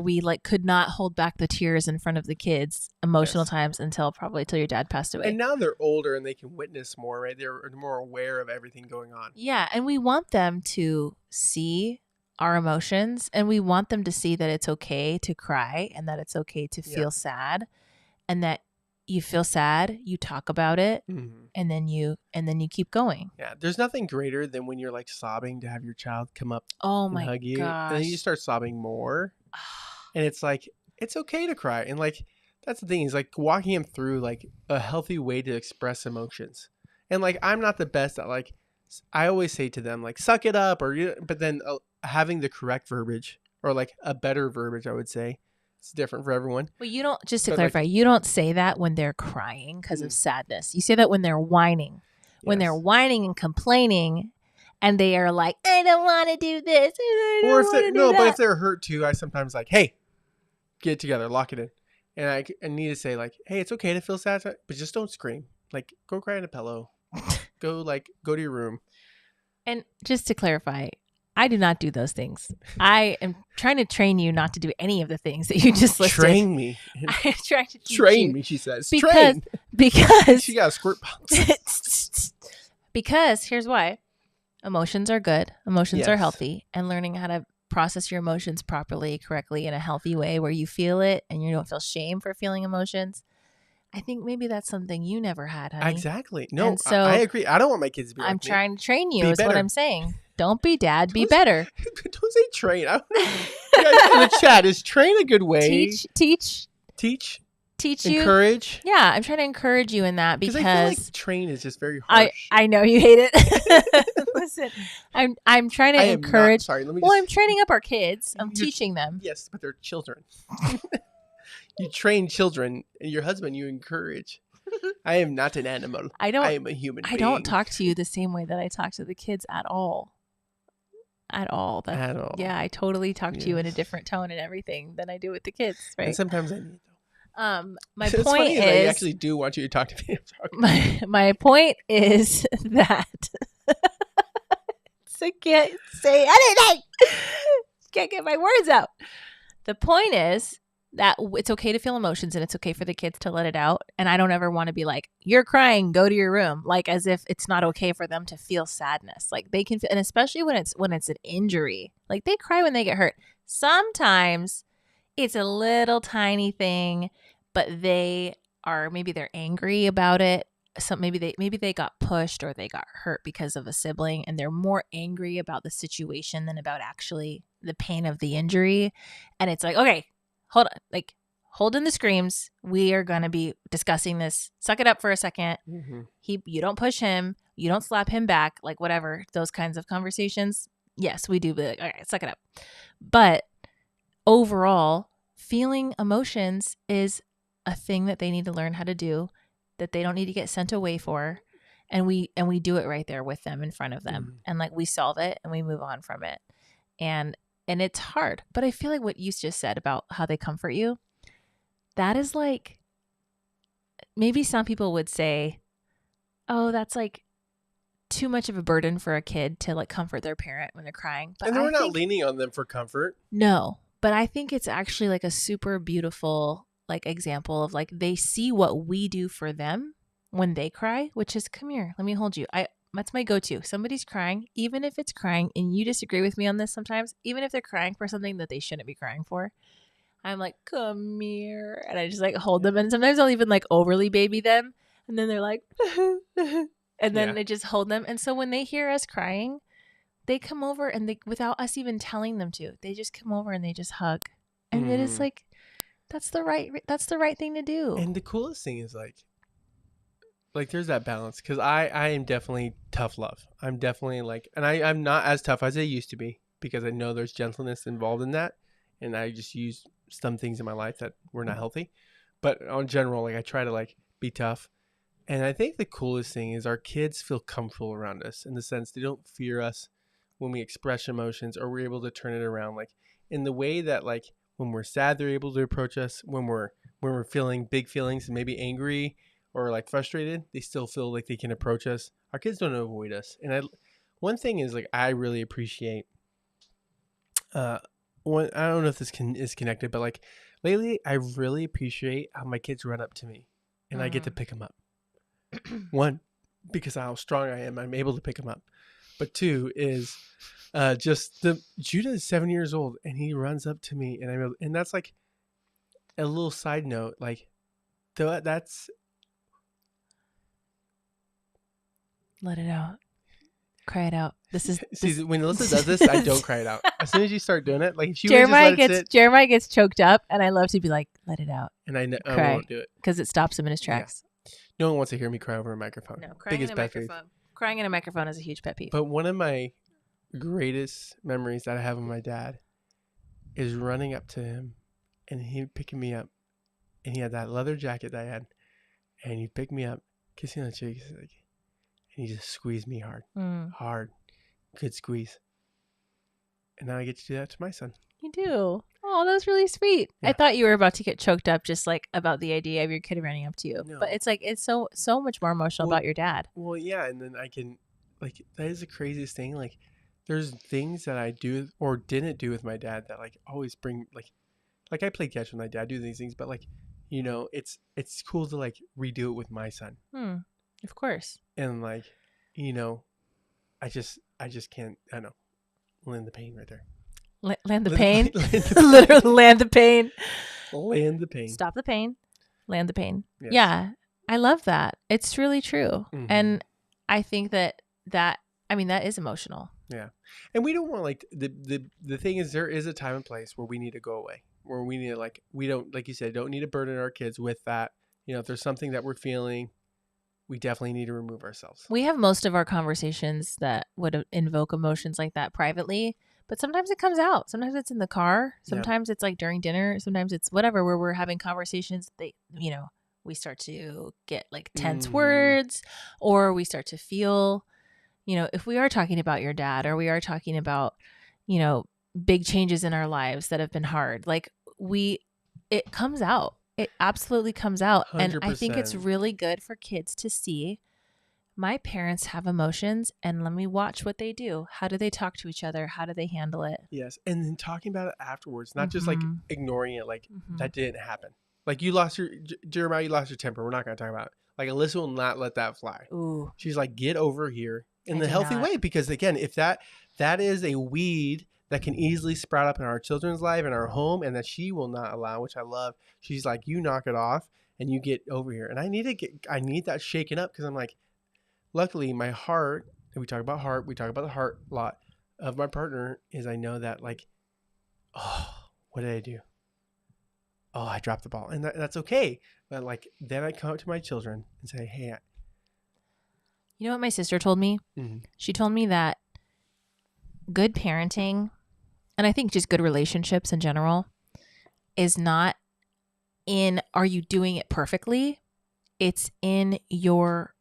we could not hold back the tears in front of the kids. Emotional
Yes.
times until your dad passed away.
And now they're older and they can witness more, right? They're more aware of everything going on.
Yeah, and we want them to see our emotions, and we want them to see that it's okay to cry, and that it's okay to feel sad, and that you feel sad, you talk about it,
Mm-hmm.
and then you keep going.
Yeah, there's nothing greater than when you're sobbing to have your child come up
Oh
and
my
hug you,
gosh.
and then you start sobbing more, and it's it's okay to cry, and that's the thing is walking him through a healthy way to express emotions, and I'm not the best at I always say to them suck it up, but then having the correct verbiage or a better verbiage, I would say. It's different for everyone.
Well, you don't, just to
But,
clarify, you don't say that when they're crying because of sadness. You say that when they're whining. When they're
Yes.
whining and complaining, and they are like, "I don't want to do this."
Or if they're but if they're hurt too, I sometimes hey, get it together, lock it in, and I need to say hey, it's okay to feel sad, but just don't scream. Go cry in a pillow. Go go to your room.
And just to clarify, I do not do those things. I am trying to train you not to do any of the things that you just listed.
Train me.
I'm trying to teach
Train
you.
me, she says.
Because-
Train.
Because
She got a squirt box.
because here's why. Emotions are good. Emotions are
Yes.
healthy, and learning how to process your emotions properly, correctly, in a healthy way where you feel it and you don't feel shame for feeling emotions. I think maybe that's something you never had, honey.
Exactly. No,
And so
I agree. I don't want my kids to be
I'm
like me.
trying to train you
Be
is what
better.
I'm saying. Don't be dad, be
Don't-
better.
Don't say train. You guys in the chat, is train a good way?
Teach
Teach?
you.
Encourage?
Yeah, I'm trying to encourage you in that
Because
because
I feel train is just very harsh.
I know you hate it. Listen, I'm trying to
I am not-
encourage.
sorry, let me
Well,
just.
I'm training up our kids. I'm
You're-
teaching them.
Yes, but they're children. You train children, and your husband you encourage. I am not an animal.
I don't.
I am a human being.
I don't talk to you the same way that I talk to the kids at all. At all.
At all.
Yeah, I totally talk to you in a
Yes.
different tone and everything than I do with the kids,
And
right?
sometimes I need them.
My
It's
point
funny that I
is
actually do want you to talk to me. I'm sorry.
my point is that I can't say anything. Can't get my words out. The point is that it's okay to feel emotions and it's okay for the kids to let it out. And I don't ever want to be like, you're crying, go to your room. Like as if it's not okay for them to feel sadness. Like they can feel, and especially when it's an injury, like they cry when they get hurt. Sometimes it's a little tiny thing, but maybe they're angry about it. So maybe they got pushed or they got hurt because of a sibling and they're more angry about the situation than about actually the pain of the injury. And it's like, okay, hold on, like hold in the screams. We are going to be discussing this. Suck it up for a second.
Mm-hmm.
You don't push him. You don't slap him back. Like whatever, those kinds of conversations. Yes, we do. Be like, okay, suck it up. But overall, feeling emotions is a thing that they need to learn how to do, that they don't need to get sent away for. And we do it right there with them in front of them.
Mm-hmm.
And like we solve it and we move on from it. And it's hard, but I feel like what you just said about how they comfort you, that is like, maybe some people would say, oh, that's like too much of a burden for a kid to like comfort their parent when they're crying. But
And we're not leaning on them for comfort.
No, but I think it's actually like a super beautiful like example of like they see what we do for them when they cry, which is come here, let me hold you. That's my go-to. Somebody's crying, even if it's crying, and you disagree with me on this sometimes, even if they're crying for something that they shouldn't be crying for, I'm like, come here. And I just like hold them. And sometimes I'll even like overly baby them. And then they're like, and then I just hold them. And so when they hear us crying, they come over and they, without us even telling them to, they just come over and they just hug. And it is like, that's the right thing to do.
And the coolest thing is like there's that balance, because I am definitely tough love. I'm definitely like, and I'm not as tough as I used to be because I know there's gentleness involved in that, and I just use some things in my life that were not healthy. But on general, like I try to like be tough, and I think the coolest thing is our kids feel comfortable around us in the sense they don't fear us when we express emotions, or we're able to turn it around, like in the way that like when we're sad they're able to approach us, when we're feeling big feelings and maybe angry or like frustrated, they still feel like they can approach us. Our kids don't avoid us. And one thing is like I really appreciate I don't know if this is connected, but like lately I really appreciate how my kids run up to me and I get to pick them up. One, because of how strong I am, I'm able to pick them up. But two is Judah is 7 years old and he runs up to me and that's like a little side note, like that's
let it out. Cry it out.
See, when Alyssa does this, I don't cry it out. As soon as you start doing it, like if she
Jeremiah gets choked up, and I love to be like, let it out.
And I won't do it
because it stops him in his tracks.
Yeah. No one wants to hear me cry over a microphone.
No, crying in a microphone is a huge pet peeve.
But one of my greatest memories that I have of my dad is running up to him, and he picking me up, and he had that leather jacket that I had, and he picked me up, kissing on the cheeks, like. And he just squeezed me hard, good squeeze. And now I get to do that to my son.
You do. Oh, that was really sweet. Yeah. I thought you were about to get choked up just like about the idea of your kid running up to you. No. But it's like, it's so much more emotional about your dad.
Well, yeah. And then I can, like, that is the craziest thing. Like, there's things that I do or didn't do with my dad that like always bring, like I play catch with my dad, do these things. But like, you know, it's cool to like redo it with my son.
Of course.
And like, you know, I just can't, I don't know, land the pain right there.
Land the pain? Literally land the pain.
Land the pain.
Stop the pain. Land the pain.
Yes.
Yeah. I love that. It's really true.
Mm-hmm.
And I think that is emotional.
Yeah. And we don't want like, the thing is there is a time and place where we need to go away. Where we need to like, we don't, like you said, don't need to burden our kids with that. You know, if there's something that we're feeling, we definitely need to remove ourselves.
We have most of our conversations that would invoke emotions like that privately, but sometimes it comes out. Sometimes it's in the car. Sometimes it's like during dinner. Sometimes it's whatever, where we're having conversations. We start to get like tense words, or we start to feel, if we are talking about your dad, or we are talking about, big changes in our lives that have been hard, like it comes out. It absolutely comes out.
100%.
And I think it's really good for kids to see my parents have emotions and let me watch what they do. How do they talk to each other? How do they handle it?
Yes. And then talking about it afterwards, not just like
Mhm.
ignoring it, like
Mhm.
that didn't happen. Like you lost your, Jeremiah, you lost your temper. We're not going to talk about it. Like Alyssa will not let that fly.
Ooh,
She's like, get over here in
I
the
do
healthy
not.
way. Because again, if that is a weed that can easily sprout up in our children's life, in our home, and that she will not allow, which I love. She's like, you knock it off and you get over here. And I need that shaken up because I'm like, luckily my heart, and we talk about the heart a lot of my partner is I know that like, oh, what did I do? Oh, I dropped the ball. And that's okay. But like, then I come up to my children and say, hey,
You know what my sister told me?
mhm.
She told me that good parenting, and I think just good relationships in general, is not in are you doing it perfectly? It's in your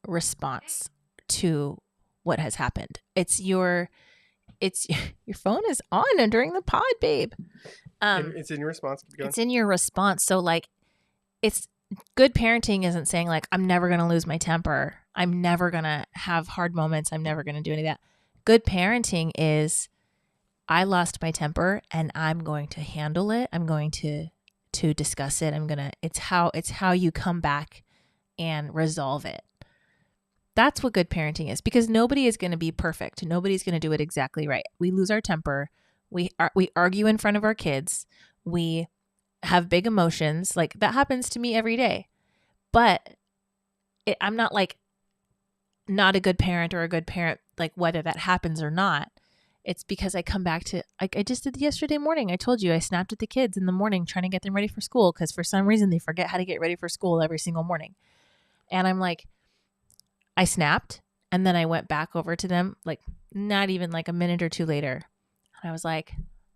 response to what has happened. It's your phone is on during the pod, babe.
It's in your response. Keep going.
It's in your response. So like it's good parenting isn't saying like I'm never going to lose my temper. I'm never going to have hard moments. I'm never going to do any of that. Good parenting is I lost my temper and I'm going to handle it. I'm going to discuss it. It's how you come back and resolve it. That's what good parenting is, because nobody is going to be perfect. Nobody's going to do it exactly right. We lose our temper. We argue in front of our kids. We have big emotions. Like that happens to me every day. But I'm not like not a good parent or a good parent, like whether that happens or not. It's because I come back to, like I just did yesterday morning. I told you I snapped at the kids in the morning trying to get them ready for school because for some reason they forget how to get ready for school every single morning. And I'm like, I snapped and then I went back over to them, like not even like a minute or two later. And I was like,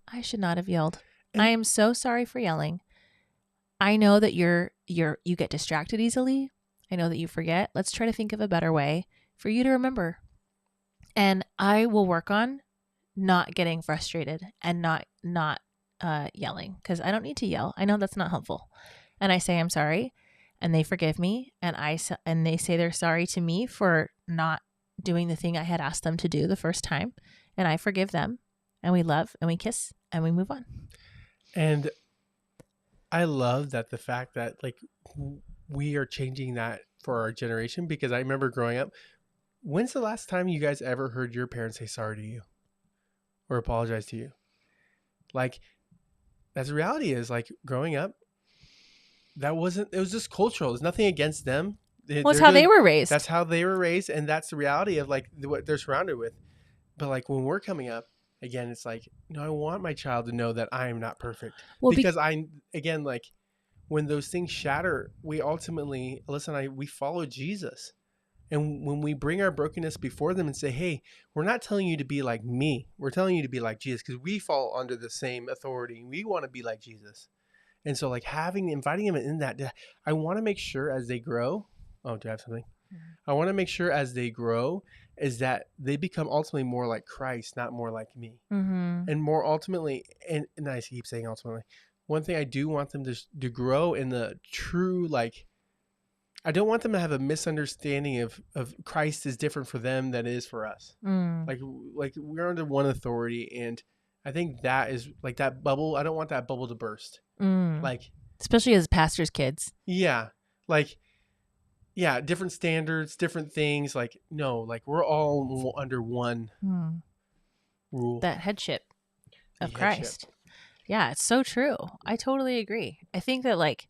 I should not have yelled. I am so sorry for yelling. I know that you get distracted easily. I know that you forget. Let's try to think of a better way for you to remember. And I will work on not getting frustrated and not yelling, because I don't need to yell. I know that's not helpful. And I say I'm sorry, and they forgive me, and they say they're sorry to me for not doing the thing I had asked them to do the first time, and I forgive them, and we love and we kiss and we move on.
And I love that the fact that like we are changing that for our generation, because I remember growing up. When's the last time you guys ever heard your parents say sorry to you or apologize to you? Like, that's the reality is like growing up, it was just cultural. There's nothing against them.
Well, it's how they were raised.
That's how they were raised. And that's the reality of like what they're surrounded with. But like when we're coming up, again, it's like, I want my child to know that I am not perfect. Well, because again, like when those things shatter, we ultimately, Alyssa and I, we follow Jesus. And when we bring our brokenness before them and say, hey, we're not telling you to be like me. We're telling you to be like Jesus, because we fall under the same authority. We want to be like Jesus. And so like inviting them in that, I want to make sure as they grow. Oh, do I have something? Mm-hmm. I want to make sure as they grow is that they become ultimately more like Christ, not more like me. Mm-hmm. And more ultimately, and I keep saying ultimately, one thing I do want them to grow in the true, like, I don't want them to have a misunderstanding of Christ is different for them than it is for us. Like we're under one authority, and I think that is like that bubble. I don't want that bubble to burst. Like,
especially as pastors' kids.
Yeah. Like, yeah, different standards, different things. Like, no, like we're all under one rule.
That headship of Christ. Yeah, it's so true. I totally agree. I think that like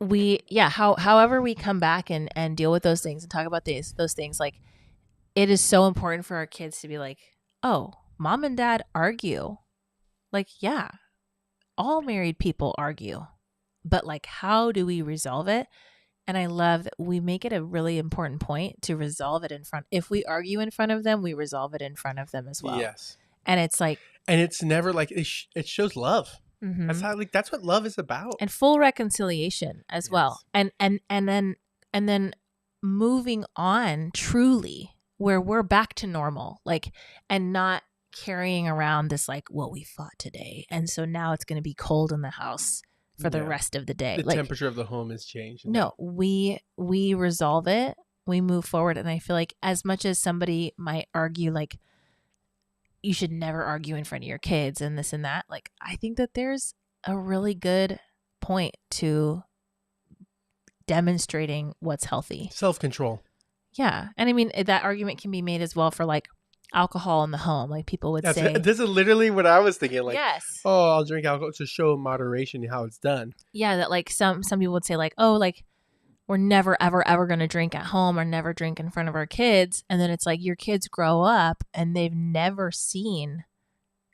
however we come back and deal with those things and talk about those things, like it is so important for our kids to be like, oh, mom and dad argue. Like, yeah, all married people argue, but like, how do we resolve it? And I love that we make it a really important point to resolve it in front. If we argue in front of them, we resolve it in front of them as well.
Yes.
And it's like,
and it's never like it shows love. Mm-hmm. That's how, like, that's what love is about.
And full reconciliation as well. And then moving on truly where we're back to normal, like, and not carrying around this like, well, we fought today, and so now it's going to be cold in the house for the
Yeah.
rest of the day.
The
Like,
temperature of the home has changed.
no, we resolve it. We move forward. And I feel like as much as somebody might argue, like, you should never argue in front of your kids and this and that, like, I think that there's a really good point to demonstrating what's healthy.
Self-control.
Yeah. And I mean, that argument can be made as well for like alcohol in the home. Like people would say,
This is literally what I was thinking. Like,
yes.
oh, I'll drink alcohol to show moderation how it's done.
Yeah. That like some people would say like, oh, like we're never, ever, ever going to drink at home or never drink in front of our kids. And then it's like your kids grow up and they've never seen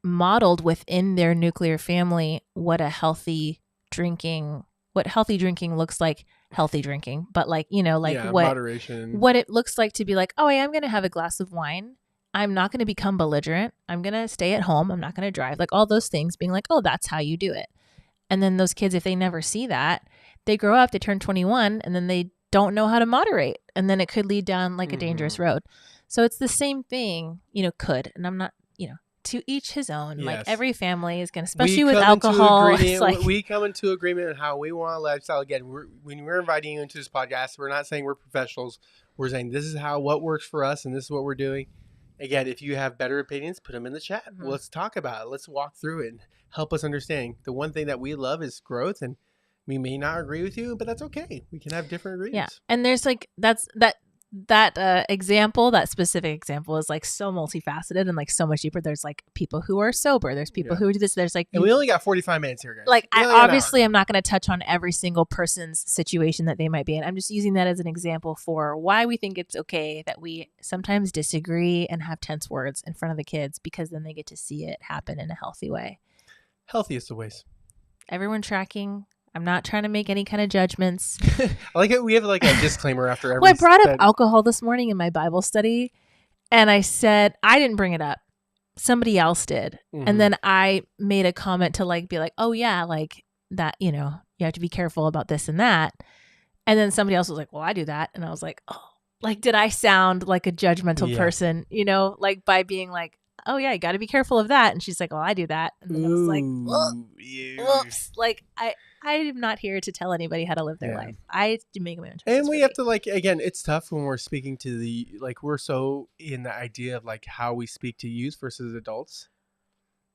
modeled within their nuclear family what healthy drinking looks like. Healthy drinking, but like, you know, like
moderation,
what it looks like to be like, oh, I'm going to have a glass of wine. I'm not going to become belligerent. I'm going to stay at home. I'm not going to drive. Like all those things being like, oh, that's how you do it. And then those kids, if they never see that, they grow up, they turn 21 and then they don't know how to moderate. And then it could lead down like a dangerous road. So it's the same thing, you know, could, and I'm not, you know, to each his own.
Yes.
Like every family is going to, especially with alcohol. It's like,
we come into agreement on how we want a lifestyle. Again, when we're inviting you into this podcast, we're not saying we're professionals. We're saying this is what works for us and this is what we're doing. Again, if you have better opinions, put them in the chat.
Mm-hmm.
Let's talk about it. Let's walk through it and help us understand. The one thing that we love is growth, and we may not agree with you, but that's okay. We can have different agreements.
Yeah. And there's like, example, that specific example is like so multifaceted and like so much deeper. There's like people who are sober. There's people who do this. There's like,
and we only got 45 minutes here, guys.
Like I'm not going to touch on every single person's situation that they might be in. I'm just using that as an example for why we think it's okay that we sometimes disagree and have tense words in front of the kids, because then they get to see it happen in a healthy way.
Healthiest of ways.
Everyone tracking. I'm not trying to make any kind of judgments.
I like it. We have like a disclaimer after every.
Well, I brought up alcohol this morning in my Bible study, and I said I didn't bring it up. Somebody else did, and then I made a comment to like be like, "Oh yeah, like that. You know, you have to be careful about this and that." And then somebody else was like, "Well, I do that," and I was like, "Oh, like did I sound like a judgmental person? You know, like by being like." Oh yeah, you got to be careful of that. And she's like, "Well, I do that." And then I was like, "Whoops!" Like I am not here to tell anybody how to live their life. I do make my own choices.
And we have to like, again, it's tough when we're speaking to we're so in the idea of like how we speak to youth versus adults.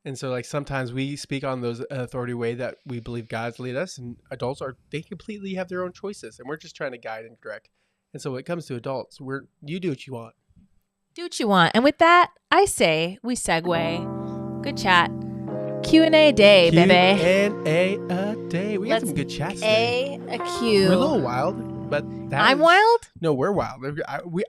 And so like sometimes we speak on those authority way that we believe God's lead us, and adults they completely have their own choices, and we're just trying to guide and direct. And so when it comes to adults, you do what you want.
Do what you want. And with that, I say we segue. Good chat. Q&A day, baby.
Q&A day. We got some good chats today.
A Q.
We're a little wild, but
I'm wild?
No, we're wild.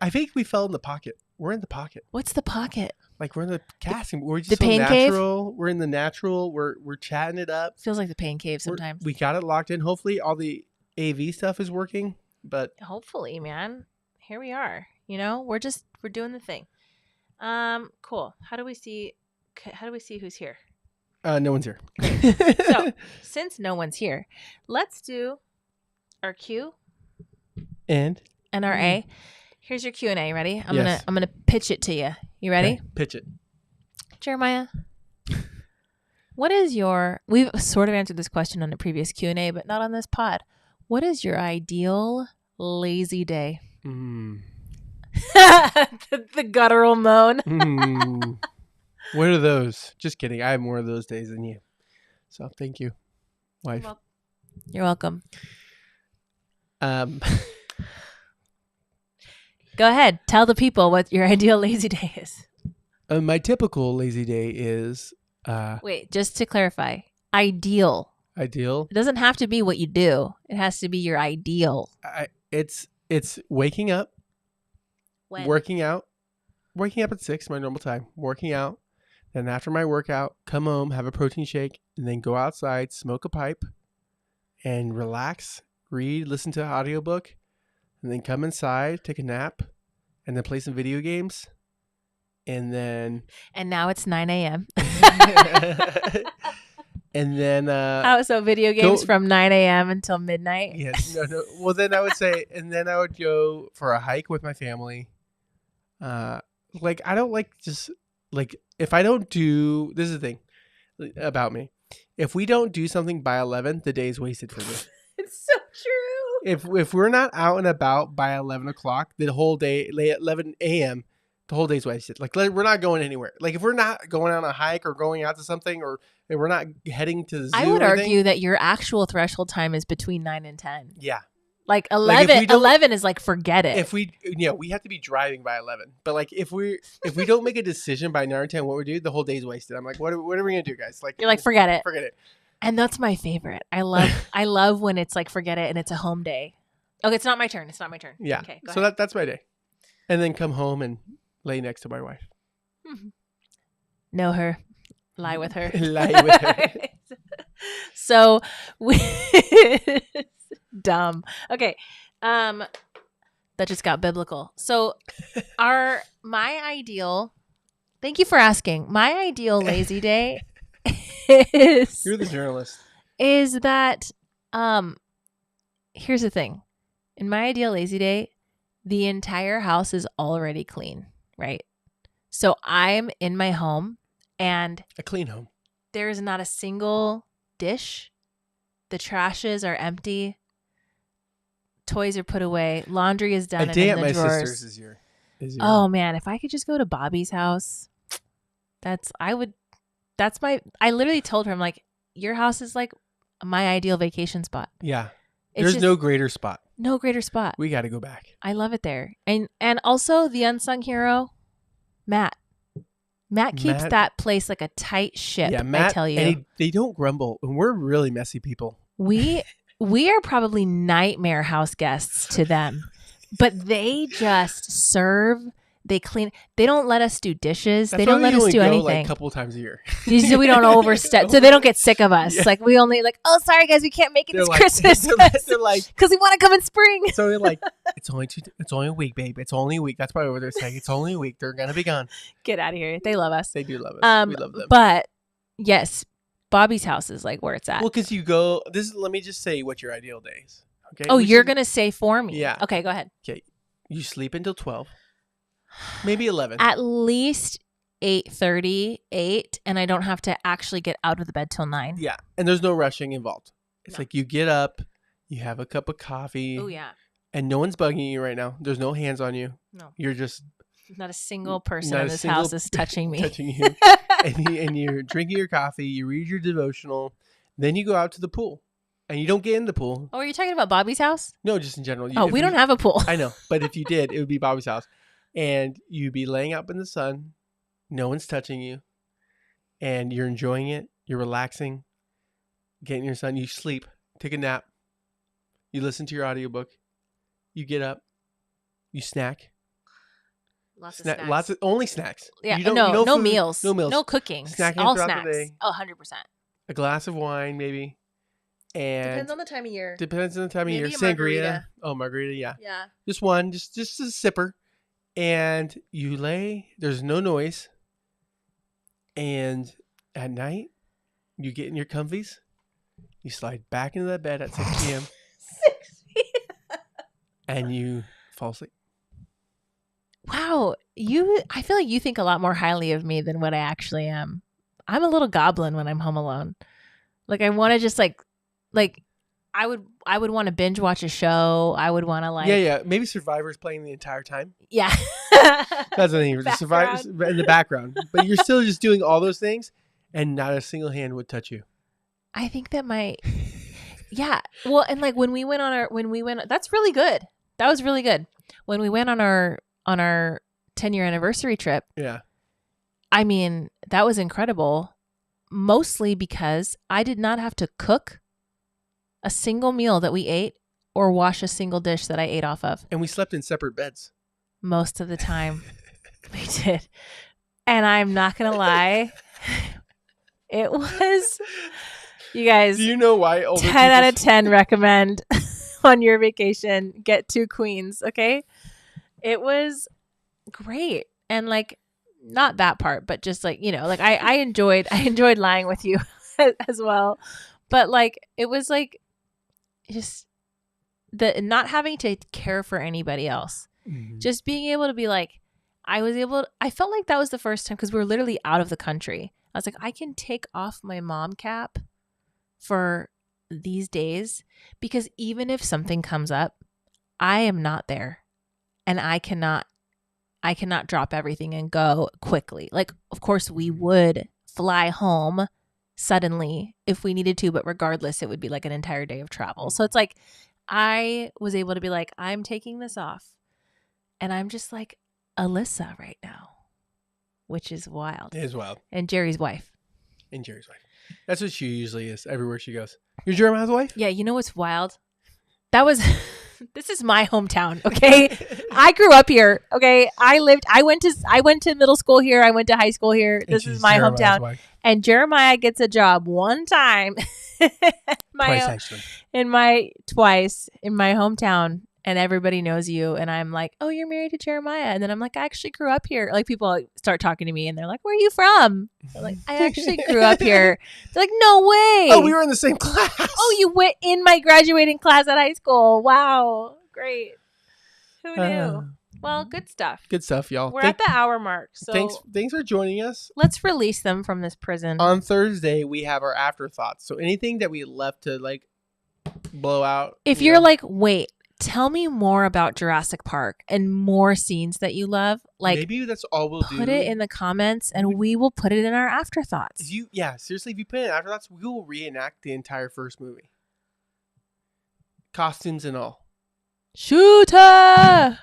I think we fell in the pocket. We're in the pocket.
What's the pocket?
Like we're in the casting. We're just
the
so
pain
natural.
Cave?
We're in the natural. We're chatting it up.
Feels like the pain cave sometimes.
We got it locked in. Hopefully all the AV stuff is working. But
hopefully, man. Here we are. You know, we're doing the thing. Cool. How do we see who's here?
No one's here.
So, since no one's here, let's do our Q
and
our A. Here's your Q&A. Ready? I'm
Yes.
gonna pitch it to you. You ready?
Okay, pitch it.
Jeremiah, what is we've sort of answered this question on a previous Q&A, but not on this pod. What is your ideal lazy day? the guttural moan.
What are those? Just kidding. I have more of those days than you. So thank you, wife.
You're welcome.
Go
ahead. Tell the people what your ideal lazy day is.
My typical lazy day is...
Wait, just to clarify. Ideal.
Ideal?
It doesn't have to be what you do. It has to be your ideal.
It's waking up.
When?
Working out. Waking up at 6, my normal time. Working out. Then after my workout, come home, have a protein shake, and then go outside, smoke a pipe, and relax, read, listen to an audiobook, and then come inside, take a nap, and then play some video games. And then...
And now it's 9 a.m.
And then...
so video games from 9 a.m. until midnight?
Yes. No. Well, then I would say... And then I would go for a hike with my family. I don't like just... Like, if I don't do... This is the thing about me. If we don't do something by 11, the day is wasted for me.
It's so true.
If we're not out and about by 11 o'clock, the whole day, late 11 a.m., the whole day's wasted. Like, we're not going anywhere. Like, if we're not going on a hike or going out to something, or if we're not heading to the zoo,
I would
or anything,
argue that your actual threshold time is between 9 and 10.
yeah.
Like
Like,
11, 11 is like forget it.
If we, we have to be driving by 11. But like, if we don't make a decision by 9 or 10, what we do, the whole day's wasted. I'm like, what are we gonna do, guys? Like,
You're like, forget it.
forget it.
And that's my favorite. I love when it's like forget it and it's a home day. Okay, it's not my turn. It's not my turn.
Yeah.
Okay, go
So
ahead.
that's my day, and then come home and lay next to my wife.
Know her. Lie with her.
Lie with her.
So we dumb. Okay. That just got biblical. So my ideal, thank you for asking. My ideal lazy day is
You're the journalist.
that here's the thing. In my ideal lazy day, the entire house is already clean, right? So I'm in my home and
A clean home.
there is not a single dish. The trashes are empty. Toys are put away. Laundry is done
A
and
day
in
at
the
my
drawers.
sister's is your.
Oh man, if I could just go to Bobby's house, I literally told her, I'm like, your house is like my ideal vacation spot.
Yeah.
It's
There's
just
no greater spot.
no greater spot.
We got to go back.
I love it there. And also the unsung hero, Matt. Matt keeps
Matt-
that place like a tight ship.
Yeah, Matt.
I tell you.
And they don't grumble. And we're really messy people.
We are probably nightmare house guests to them, but they just serve. They clean. They don't let us do dishes.
That's
They
why
don't
we
let us
only
do
go,
anything.
Like a couple times a year.
So we don't overstep. So they don't get sick of us.
Yeah.
Like we only like, oh, sorry guys, we can't make it
They're
this
like-
Christmas
they're like,
because we want to come in spring.
so they're like, it's only a week, babe. It's only a week. That's probably what they're saying. It's only a week. They're gonna be gone.
Get out of here. They love us.
They do love us. We love them.
But yes, Bobby's house is like where it's at.
Well, because you go. Let me just say what your ideal day is. Okay.
Oh,
We
you're
should-
gonna say for me.
Yeah.
Okay, go ahead.
Okay. You sleep until 12, maybe 11.
At least 8:30, 8, and I don't have to actually get out of the bed till 9.
Yeah, and there's no rushing involved. It's
No.
like you get up, you have a cup of coffee,
Oh yeah.
and no one's bugging you right now. There's no hands on you.
No.
You're just
Not a single person
Not
in
a
this
single
house is touching me.
touching you, and you're drinking your coffee. You read your devotional, then you go out to the pool, and you don't get in the pool.
Oh, are you talking about Bobby's house?
No, just in general.
Oh, we don't have a pool.
I know, but if you did, it would be Bobby's house, and you'd be laying up in the sun. No one's touching you, and you're enjoying it. You're relaxing, getting your sun. You sleep, take a nap. You listen to your audiobook. You get up. You snack.
Lots of snacks.
Lots of only snacks.
Yeah,
You don't-
no
food,
meals.
No meals.
No cooking.
Snacking
All
throughout the
snacks.
day.
Oh, 100%.
A glass of wine, maybe. And
Depends on the time of year.
depends on the time of year.
Maybe a
Sangria.
margarita.
Oh, margarita, yeah.
Yeah.
Just one, just a sipper. And you lay, there's no noise. And at night, you get in your comfies. You slide back into that bed at 6 p.m.
6
and you fall asleep.
Wow. I feel like you think a lot more highly of me than what I actually am. I'm a little goblin when I'm home alone. Like I want to just like I would want to binge watch a show. I would want to like
Yeah. Maybe Survivor's playing the entire time.
Yeah.
That's the thing. The Survivor's in the background. But you're still just doing all those things and not a single hand would touch you.
I think that yeah. Well, and like when we went, that's really good. That was really good. When we went on our 10-year anniversary trip,
Yeah.
I mean, that was incredible. Mostly because I did not have to cook a single meal that we ate or wash a single dish that I ate off of.
And we slept in separate beds.
Most of the time we did. And I'm not going to lie. It was, you guys,
Do you know why older
10
people
out of 10 recommend on your vacation, get 2 queens. Okay. It was great. And like, not that part, but just like, like I enjoyed lying with you as well. But like, it was like just the not having to care for anybody else, just being able to be like, I felt like that was the first time because we were literally out of the country. I was like, I can take off my mom cap for these days because even if something comes up, I am not there and I cannot drop everything and go quickly. Like, of course, we would fly home suddenly if we needed to, but regardless, it would be like an entire day of travel. So it's like I was able to be like, I'm taking this off. And I'm just like Alyssa right now, which is wild.
It is wild.
And Jerry's wife.
And Jerry's wife. That's what she usually is everywhere she goes. You're Jeremiah's wife?
Yeah, you know what's wild? That was this is my hometown, okay? I grew up here, okay? I went to middle school here, I went to high school here. This is my
Jeremiah's
hometown.
wife.
And Jeremiah gets a job one time
Twice, actually.
twice in my hometown, and everybody knows you, and I'm like, oh, you're married to Jeremiah. And then I'm like, I actually grew up here. Like, people start talking to me and they're like, where are you from? I'm like, I actually grew up here. They're like, no way.
Oh, we were in the same class.
Oh, you went in my graduating class at high school. Wow. Great. Who knew? Well, good stuff.
Good stuff, y'all.
We're at the hour mark. So
Thanks for joining us.
let's release them from this prison.
On Thursday, we have our afterthoughts. So anything that we left to like blow out.
If you're like, wait, tell me more about Jurassic Park and more scenes that you love, like
maybe that's all we'll do.
put it in the comments and we will put it in our afterthoughts.
Seriously, if you put it in afterthoughts, we will reenact the entire first movie. Costumes and all.
Shooter!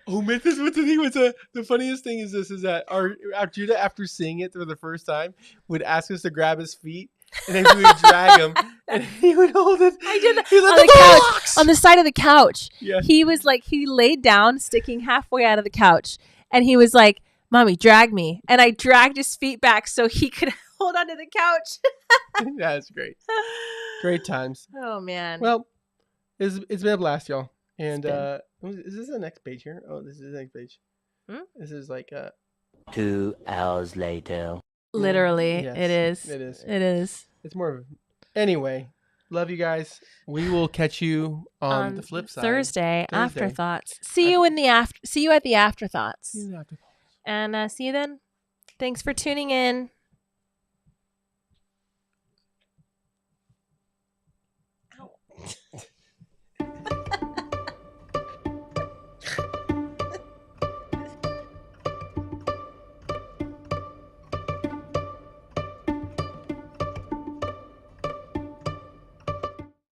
Oh man, this was the thing. The funniest thing is that our Judah, after seeing it for the first time, would ask us to grab his feet, and then we would drag him, and he would hold it.
I did that
He was
on
like,
the couch,
box!
on the side of the couch.
Yeah.
He was like, he laid down, sticking halfway out of the couch, and he was like, "Mommy, drag me," and I dragged his feet back so he could hold onto the couch.
That's great. Great times.
Oh man.
Well, it's been a blast, y'all. And
been.
is this the next page here? Oh, this is the next page. This is like
2 hours later.
Literally,
yes,
it is.
It is.
It is.
It's more of anyway. Love you guys. We will catch you on the flip side.
Thursday.
Thursday.
Afterthoughts. See you at the afterthoughts.
See you after.
And see you then. Thanks for tuning in. Ow.